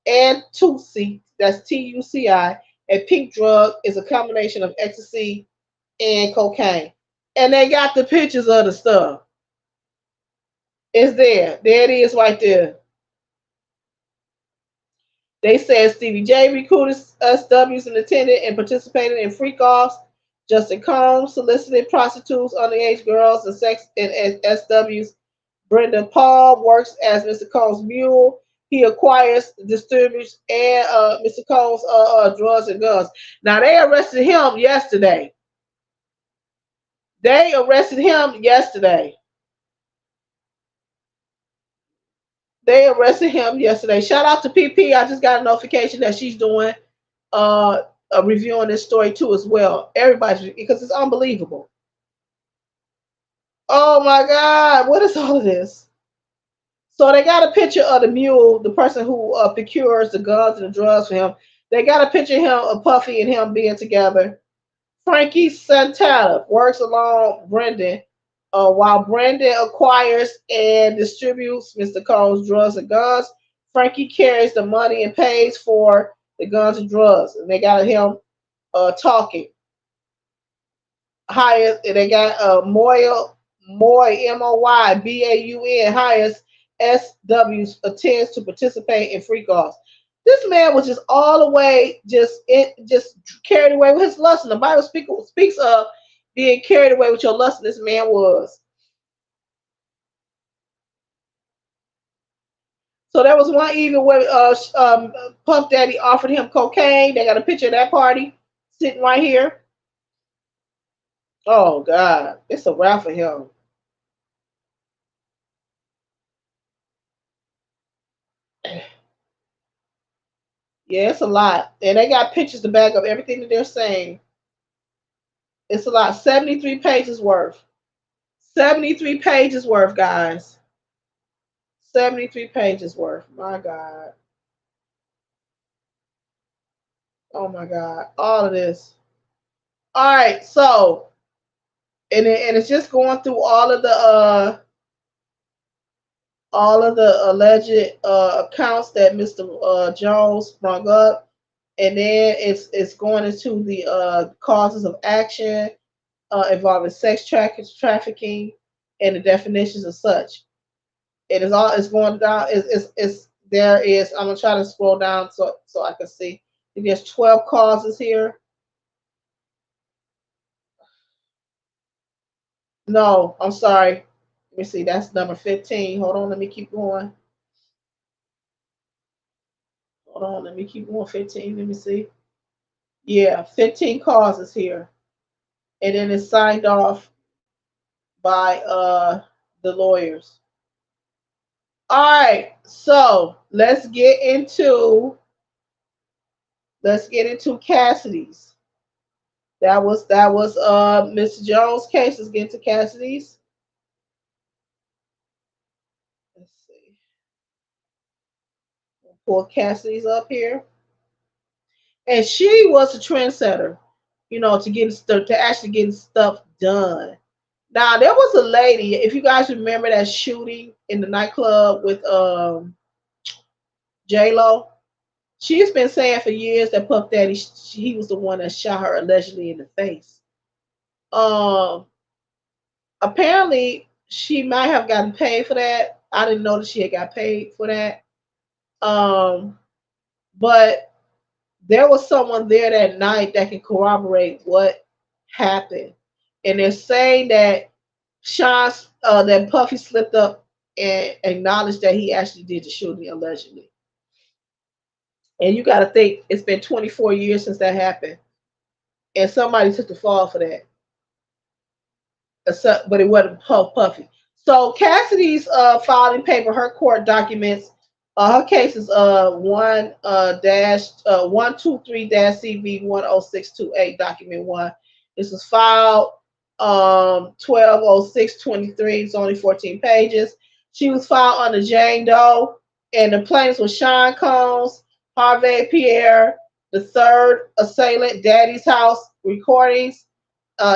Speaker 1: and Tuci, that's TUCI. A pink drug is a combination of ecstasy and cocaine. And they got the pictures of the stuff. It's there. There it is right there. They said Stevie J recruited SWs and attended and participated in freak offs. Justin Combs solicited prostitutes, underage girls, and sex and SWs. Brendan Paul works as Mr. Combs' mule. He acquires, distributes, and Mr. Combs' drugs and guns. Now they arrested him yesterday. They arrested him yesterday. They arrested him yesterday. Shout out to PP. I just got a notification that she's doing a review on this story too as well. Everybody's because it's unbelievable. Oh my God, what is all of this? So they got a picture of the mule, the person who procures the guns and the drugs for him. They got a picture of him, of Puffy and him being together. Frankie Santana works along Brendan, while Brendan acquires and distributes Mr. Combs' drugs and guns. Frankie carries the money and pays for the guns and drugs. And they got him talking. Hires, and they got Moy, Moybaun, hires SWs attends to participate in freak offs. This man was just all the way just carried away with his lust. And the Bible speaks of being carried away with your lust. This man was. So there was one evening where Puff Daddy offered him cocaine. They got a picture of that party sitting right here. Oh God, it's a wrap for him. Yeah, it's a lot. And they got pictures to back up everything that they're saying. It's a lot. 73 pages worth. 73 pages worth, guys. 73 pages worth. My God. Oh my God. All of this. All right. So, and it's just going through all of the alleged accounts that Mr. Jones sprung up, and then it's going into the causes of action involving trafficking, and the definitions of such. It is all it's going down. It's there is. I'm gonna try to scroll down so I can see. There's 12 causes here. No, I'm sorry. Let me see. That's number 15. Hold on. Let me keep going. Hold on. Let me keep going. 15. Let me see. Yeah, 15 causes here, and then it's signed off by the lawyers. All right. So let's get into Cassidy's. That was Mr. Jones' case. Let's get into Cassidy's. Let's see. We'll pull Cassidy's up here. And she was a trendsetter, to actually getting stuff done. Now there was a lady, if you guys remember that shooting in the nightclub with J Lo. She's been saying for years that Puff Daddy, he was the one that shot her allegedly in the face. Um, Apparently she might have gotten paid for that. I didn't know that she had got paid for that. Um, but there was someone there that night that can corroborate what happened, and they're saying that that Puffy slipped up and acknowledged that he actually did the shooting allegedly. And you got to think it's been 24 years since that happened, and somebody took the fall for that. But it wasn't Puffy. So Cassidy's filing paper, her court documents, her case is 123-CV 10628 document 1. This was filed 12/06/23. It's only 14 pages. She was filed under Jane Doe, and the plaintiffs were Sean Combs, Harvey Pierre, the third assailant, Daddy's House Recordings,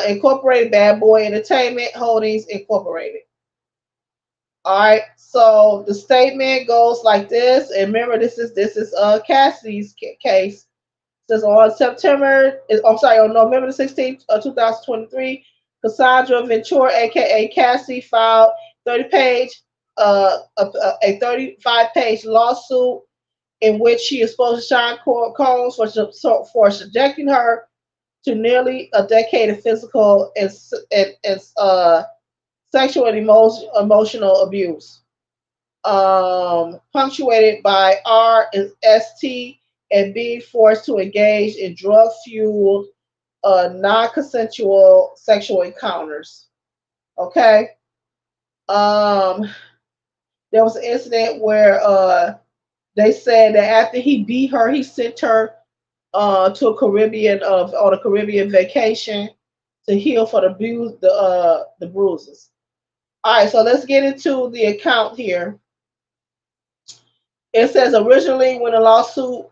Speaker 1: Incorporated, Bad Boy Entertainment Holdings Incorporated. All right, so the statement goes like this, and remember, this is Cassidy's case. It says on on November the 16th, 2023, Cassandra Ventura, aka Cassie, filed 30-page, a 35-page lawsuit in which she exposed Sean Combs for subjecting her to nearly a decade of physical and sexual and emotional abuse, punctuated by RST and being forced to engage in drug-fueled, non-consensual sexual encounters. Okay. Um, there was an incident where they said that after he beat her, he sent her to a Caribbean on a Caribbean vacation to heal for the bruises. All right, so let's get into the account here. It says originally when a lawsuit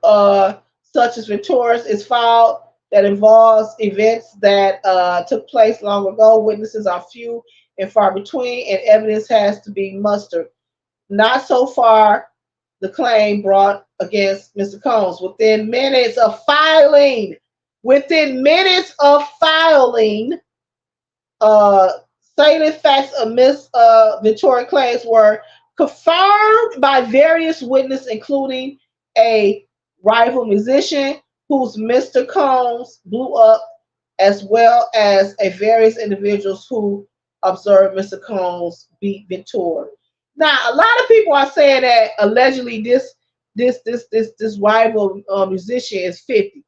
Speaker 1: such as Victoria's is filed that involves events that took place long ago, witnesses are few and far between, and evidence has to be mustered. Not so far the claim brought against Mr. Combs. Within minutes of filing, uh, salient facts of Miss Victoria claims were confirmed by various witnesses, including a rival musician whose Mr. Combs blew up, as well as a various individuals who observed Mr. Combs beat Victoria. Now, a lot of people are saying that allegedly this rival musician is 50.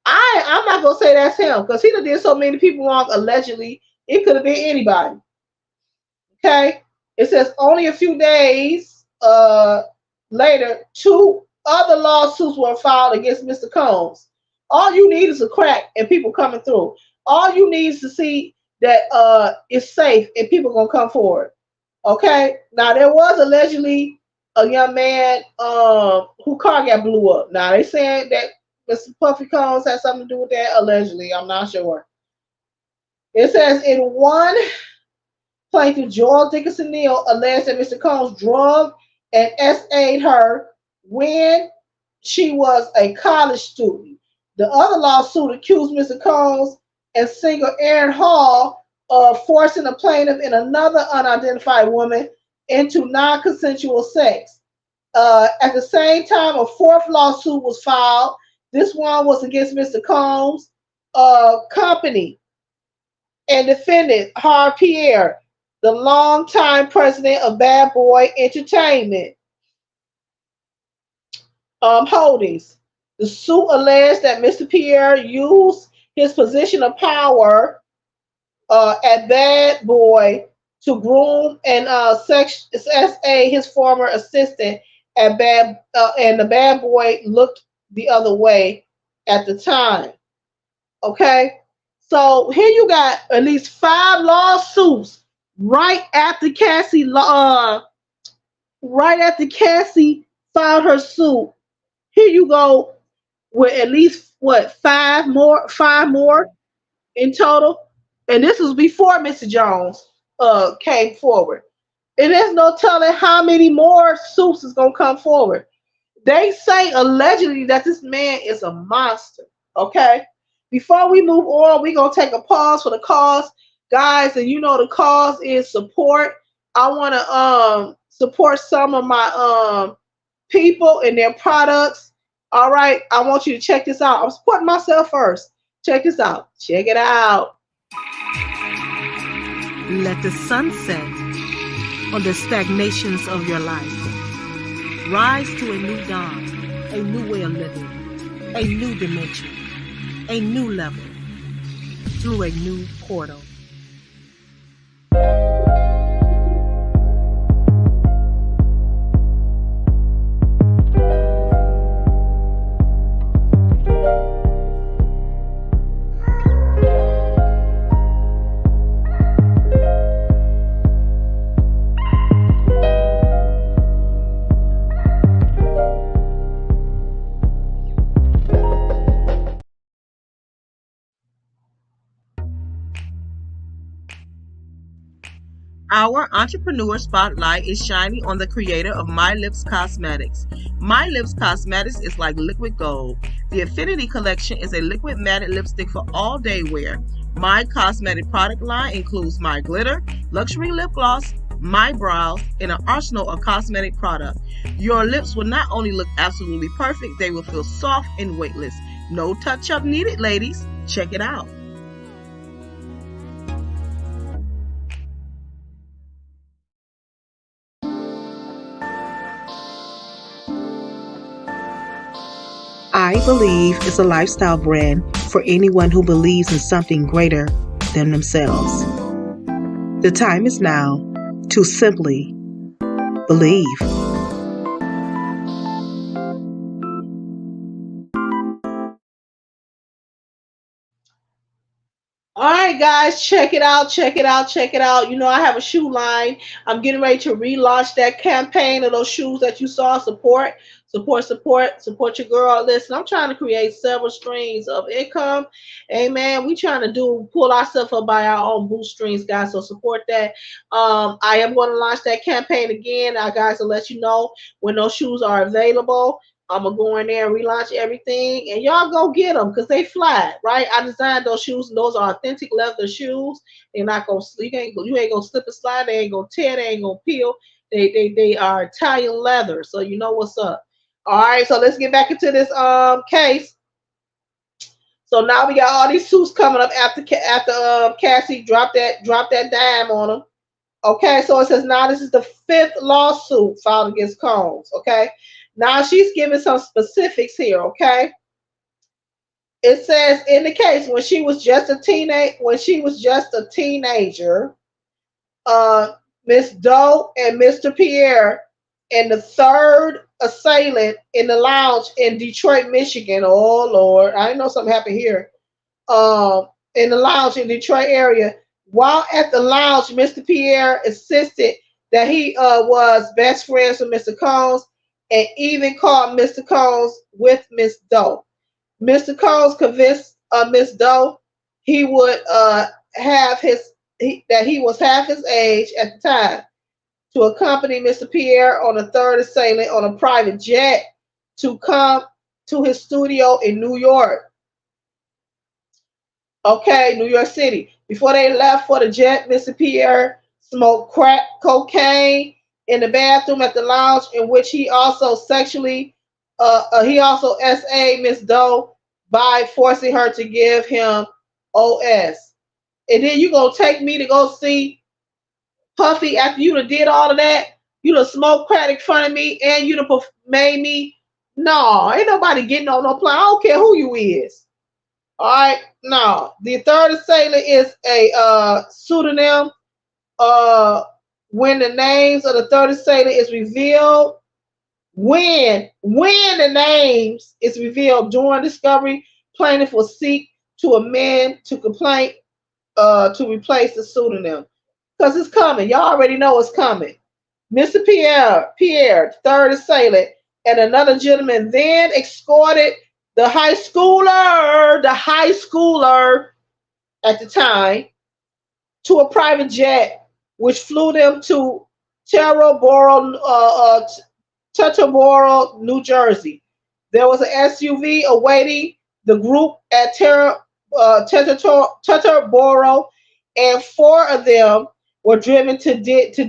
Speaker 1: I'm not gonna say that's him because he done did so many people wrong. Allegedly, it could have been anybody. Okay, it says only a few days later, two other lawsuits were filed against Mr. Combs. All you need is a crack and people coming through. All you need is to see that it's safe and people gonna come forward. Okay, now there was allegedly a young man who car got blew up. Now they saying that Mr. Puffy Combs has something to do with that. Allegedly, I'm not sure. It says in one plaintiff, Joel Dickinson Neal, alleged that Mr. Combs drugged and SA'd her when she was a college student. The other lawsuit accused Mr. Combs and singer Aaron Hall of forcing a plaintiff and another unidentified woman into non consensual sex. At the same time, a fourth lawsuit was filed. This one was against Mr. Combs' company and defendant Har Pierre, the longtime president of Bad Boy Entertainment Holdings. The suit alleged that Mr. Pierre used his position of power at Bad Boy to groom and SA his former assistant at and the Bad Boy looked the other way at the time. Okay, so here you got at least five lawsuits right after right after Cassie filed her suit. Here you go with at least what five more in total, and this was before Mr. Jones came forward. And there's no telling how many more suits is gonna come forward. They say allegedly that this man is a monster. Okay. Before we move on, we're gonna take a pause for the cause, guys. And you know the cause is support. I want to support some of my people and their products. All right. I want you to check this out. I'm supporting myself first. Check this out. Check it out.
Speaker 2: Let the sun set on the stagnations of your life. Rise to a new dawn, a new way of living, a new dimension, a new level, through a new portal. Our entrepreneur spotlight is shining on the creator of My Lips Cosmetics. My Lips Cosmetics is like liquid gold. The Affinity Collection is a liquid matte lipstick for all day wear. My cosmetic product line includes My Glitter, luxury lip gloss, My Brows, and an arsenal of cosmetic product. Your lips will not only look absolutely perfect, they will feel soft and weightless. No touch-up needed, ladies. Check it out. I Believe is a lifestyle brand for anyone who believes in something greater than themselves. The time is now to simply believe.
Speaker 1: All right, guys, check it out, check it out, check it out. You know, I have a shoe line. I'm getting ready to relaunch that campaign of those shoes that you saw. Support your girl. Listen, I'm trying to create several streams of income. Amen. We trying to pull ourselves up by our own bootstrings, guys. So support that. I am going to launch that campaign again. Guys, will let you know when those shoes are available. I'm gonna go in there and relaunch everything, and y'all go get them because they fly, right? I designed those shoes, and those are authentic leather shoes. They're not gonna you ain't gonna slip and slide. They ain't gonna tear. They ain't gonna peel. They are Italian leather, so you know what's up. All right, so let's get back into this case. So now we got all these suits coming up after Cassie dropped that dime on them. Okay, so it says now this is the fifth lawsuit filed against Combs. Okay, now she's giving some specifics here. Okay, it says in the case when she was just a teenager, Miss Doe and Mr. Pierre and the third assailant in the lounge in Detroit, Michigan. Oh Lord, I know something happened here. In the lounge in Detroit area. While at the lounge, Mr. Pierre insisted that he was best friends with Mr. Combs and even called Mr. Combs with Miss Doe. Mr. Combs convinced Miss Doe he would have that he was half his age at the time to accompany Mr. Pierre on a third assailant on a private jet to come to his studio in New York. Okay, New York City. Before they left for the jet, Mr. Pierre smoked crack cocaine in the bathroom at the lounge, in which he also SA'd Miss Doe by forcing her to give him OS. And then you gonna take me to go see Puffy after you done did all of that? You done smoked crack in front of me and you done made me. No, ain't nobody getting on no plane. I don't care who you is. All right, now the third assailant is a pseudonym. Uh, when the names of the third assailant is revealed, when the names is revealed during discovery, plaintiff will seek to amend to complaint to replace the pseudonym because it's coming. Y'all already know it's coming. Mr. Pierre, third assailant, and another gentleman then escorted the high schooler at the time, to a private jet, which flew them to Teterboro, Teterboro, New Jersey. There was an SUV awaiting the group at Teterboro, and four of them were driven to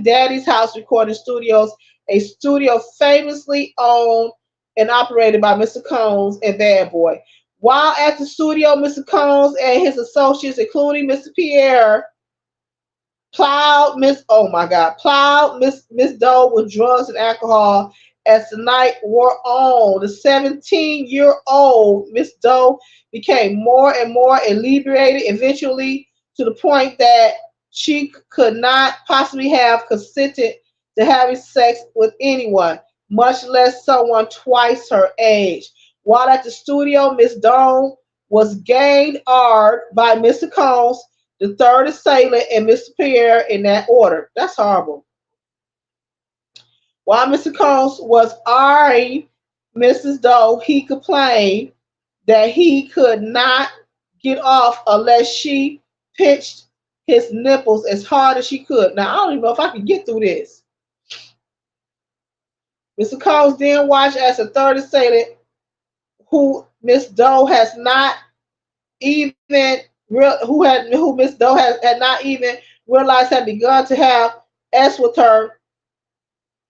Speaker 1: Daddy's House Recording Studios, a studio famously owned and operated by Mr. Combs and Bad Boy. While at the studio, Mr. Combs and his associates, including Mr. Pierre, plowed Miss Doe with drugs and alcohol. As the night wore on, the 17-year-old Miss Doe became more and more inebriated, eventually to the point that she could not possibly have consented to having sex with anyone, much less someone twice her age. While at the studio, Miss Doe was gained by Mr. Combs, the third assailant, and Mr. Pierre in that order. That's horrible. While Mr. Combs was eyeing Mrs. Doe, he complained that he could not get off unless she pinched his nipples as hard as she could. Now, I don't even know if I can get through this. Mr. Combs then watched as the third assailant, who Miss Doe has not even who Miss Doe had not even realized had begun to have sex with her,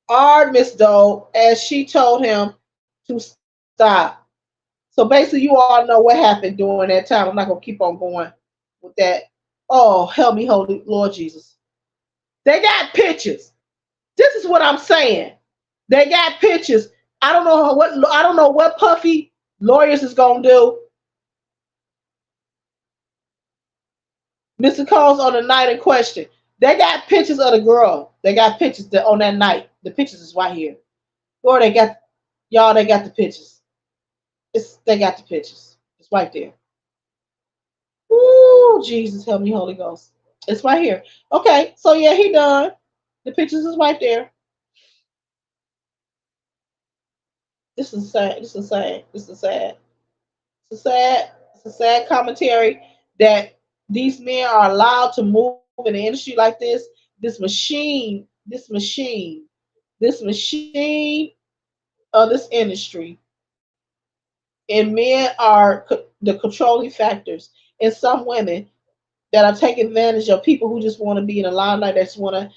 Speaker 1: R Miss Doe, as she told him to stop. So basically, you all know what happened during that time. I'm not gonna keep on going with that. Oh, help me, Holy Lord Jesus. They got pictures. This is what I'm saying. They got pictures. I don't know what Puffy lawyers is gonna do. Mr. Combs on the night in question. They got pictures of the girl. They got pictures on that night. The pictures is right here. Or they got y'all. They got the pictures. They got the pictures. It's right there. Ooh, Jesus, help me, Holy Ghost. It's right here. Okay, so yeah, he done. The pictures is right there. This is sad. This is sad. This is sad. It's a sad. It's a sad commentary that these men are allowed to move in the industry like this. This machine of this industry, and men are the controlling factors. And some women that are taking advantage of people who just want to be in the limelight, that just want to,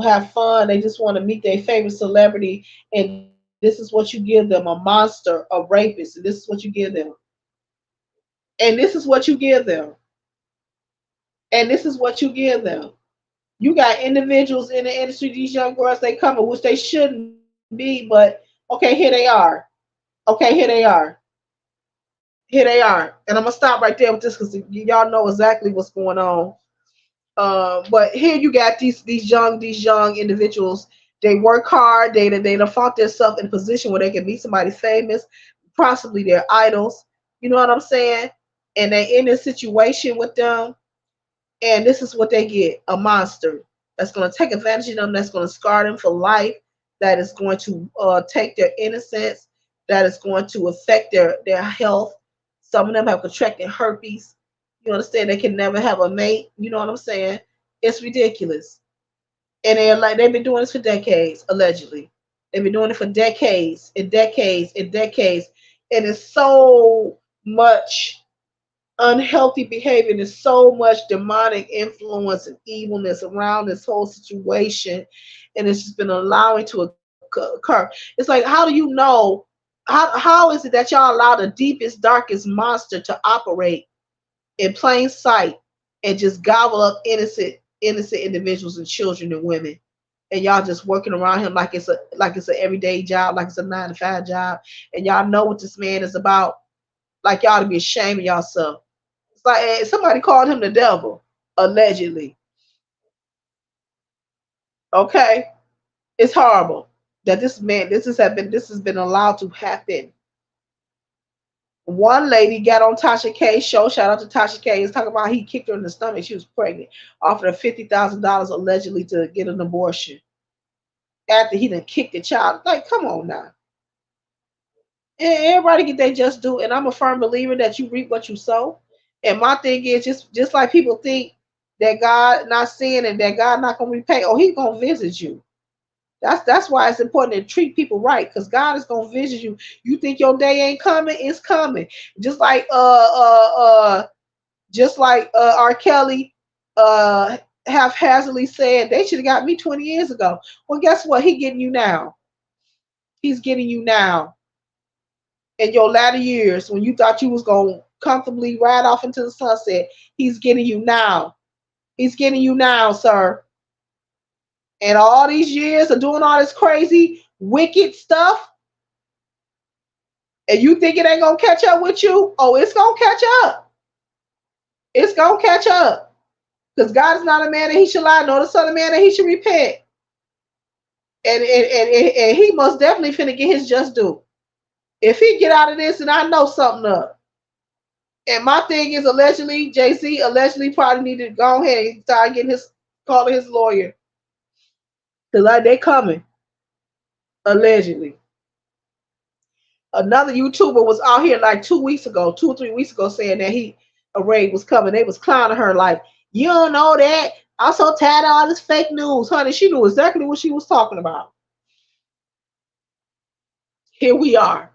Speaker 1: have fun. They just want to meet their favorite celebrity, and this is what you give them: a monster, a rapist, and this is what you give them. And this is what you give them. And this is what you give them. You got individuals in the industry, these young girls, they come in, which they shouldn't be, but okay, here they are. Okay, here they are. Here they are. And I'm gonna stop right there with this because y'all know exactly what's going on. But here you got these young individuals. They work hard. They done fought themselves in a position where they can meet somebody famous, possibly their idols. You know what I'm saying? And they in this situation with them, and this is what they get: a monster. that's going to take advantage of them, that's going to scar them for life, that is going to take their innocence, that is going to affect their health. Some of them have contracted herpes. You understand? They can never have a mate. You know what I'm saying? It's ridiculous. And they've been doing this for decades, allegedly. They've been doing it for decades and decades and decades. And it's so much unhealthy behavior and there's so much demonic influence and evilness around this whole situation, and it's just been allowing to occur. It's like, how do you know, how is it that y'all allow the deepest darkest monster to operate in plain sight and just gobble up innocent individuals and children and women, and y'all just working around him like it's an everyday job, like it's a 9 to 5 job, and y'all know what this man is about? Like, y'all to be ashamed of yourself. It's like, somebody called him the devil, allegedly. Okay, it's horrible that this has been allowed to happen. One lady got on Tasha K's show. Shout out to Tasha K. Is talking about he kicked her in the stomach. She was pregnant. Offered her $50,000 allegedly to get an abortion after he done kicked the child. Like, come on now. Everybody get their just due, and I'm a firm believer that you reap what you sow. And my thing is, just like people think that God not seeing and that God not gonna repay, oh, He's gonna visit you. That's why it's important to treat people right, because God is gonna visit you. You think your day ain't coming? It's coming. Just like R. Kelly haphazardly said they should have got me 20 years ago. Well, guess what? He getting you now. He's getting you now. In your latter years, when you thought you was gonna comfortably ride off into the sunset, he's getting you now. He's getting you now, sir. And all these years of doing all this crazy, wicked stuff, and you think it ain't gonna catch up with you? Oh, it's gonna catch up. It's gonna catch up. Because God is not a man that he should lie, nor the son of man that he should repent. And he most definitely finna get his just due. If he get out of this, and I know something up. And my thing is, allegedly, JC allegedly probably needed to go ahead and start getting calling his lawyer. Because like, they coming. Allegedly. Another YouTuber was out here like 2 weeks ago, 2 or 3 weeks ago, saying that a raid was coming. They was clowning her like, you don't know that. I'm so tired of all this fake news. Honey, she knew exactly what she was talking about. Here we are.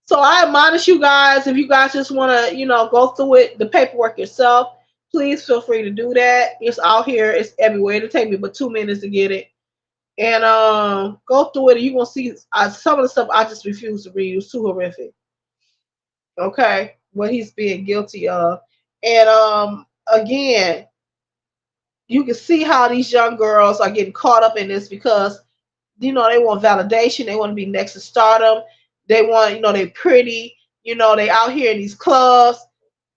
Speaker 1: So I admonish you guys, if you guys just want to, go through it, the paperwork yourself, please feel free to do that. It's out here. It's everywhere. It'll take me but 2 minutes to get it. And go through it, and you're going to see some of the stuff I just refuse to read. It's too horrific. Okay? What he's being guilty of. And again, you can see how these young girls are getting caught up in this because, they want validation. They want to be next to stardom. They want, they're pretty. They out here in these clubs.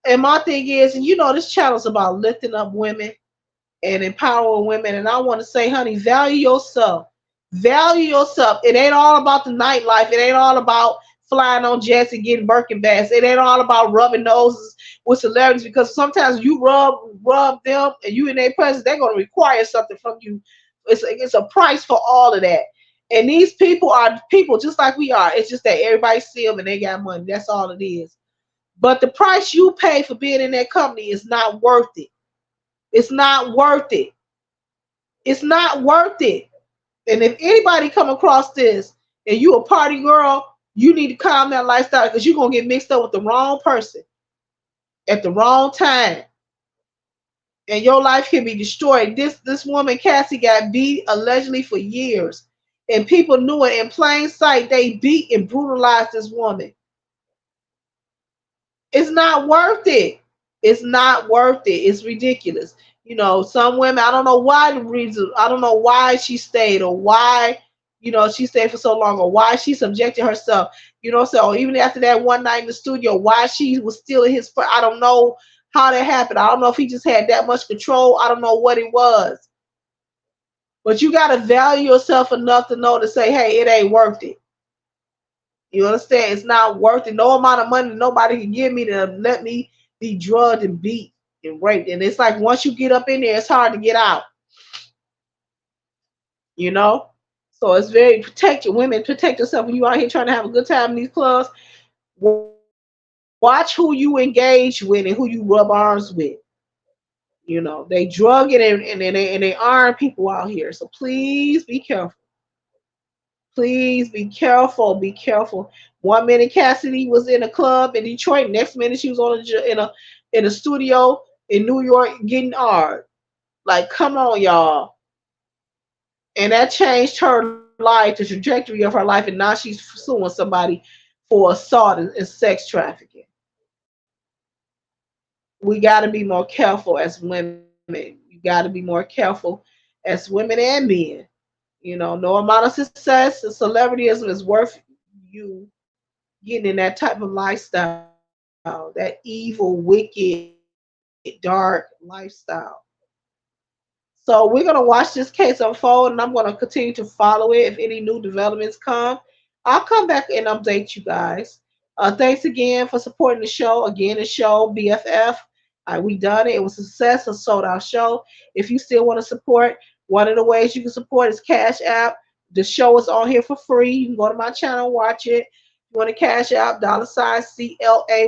Speaker 1: And my thing is, and this channel's about lifting up women and empowering women. And I want to say, honey, value yourself. Value yourself. It ain't all about the nightlife. It ain't all about flying on jets and getting Birkin bags. It ain't all about rubbing noses with celebrities, because sometimes you rub them and you in their presence, they're going to require something from you. It's a price for all of that. And these people are people just like we are. It's just that everybody see them and they got money. That's all it is. But the price you pay for being in that company is not worth it. It's not worth it. It's not worth it. And if anybody come across this and you a party girl, you need to calm that lifestyle, because you're going to get mixed up with the wrong person at the wrong time. And your life can be destroyed. This woman, Cassie, got beat allegedly for years. And people knew it in plain sight. They beat and brutalized this woman. It's not worth it. It's not worth it. It's ridiculous. Some women, I don't know why the reason, I don't know why she stayed, or why, she stayed for so long, or why she subjected herself, so even after that one night in the studio, why she was still in his, I don't know how that happened. I don't know if he just had that much control. I don't know what it was. But you got to value yourself enough to know to say, hey, it ain't worth it. You understand? It's not worth it. No amount of money nobody can give me to let me be drugged and beat and raped. And it's like once you get up in there, it's hard to get out. you know. So it's very protect your women, protect yourself when you out here trying to have a good time in these clubs. Watch who you engage with and who you rub arms with. You know, they drug it and they arm people out here. So please be careful. Please be careful. Be careful. 1 minute Cassidy was in a club in Detroit. Next minute she was in a studio in New York getting art. Like, come on, y'all. And that changed her life, the trajectory of her life, and now she's suing somebody for assault and sex trafficking. We got to be more careful as women. You got to be more careful as women and men. No amount of success and celebrityism is worth you getting in that type of lifestyle, that evil, wicked, dark lifestyle. So we're gonna watch this case unfold, and I'm gonna continue to follow it. If any new developments come, I'll come back and update you guys. Thanks again for supporting the show. Again, the show BFF. We done it. It was a success, a sold out show. If you still want to support, one of the ways you can support is Cash App. The show is on here for free. You can go to my channel, watch it. You want to Cash App, $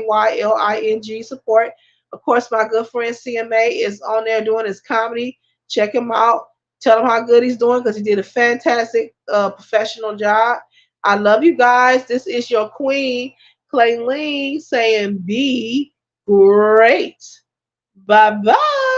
Speaker 1: CLAYLING support. Of course, my good friend CMA is on there doing his comedy. Check him out. Tell him how good he's doing because he did a fantastic professional job. I love you guys. This is your queen, Clayleen, saying be great. Bye bye.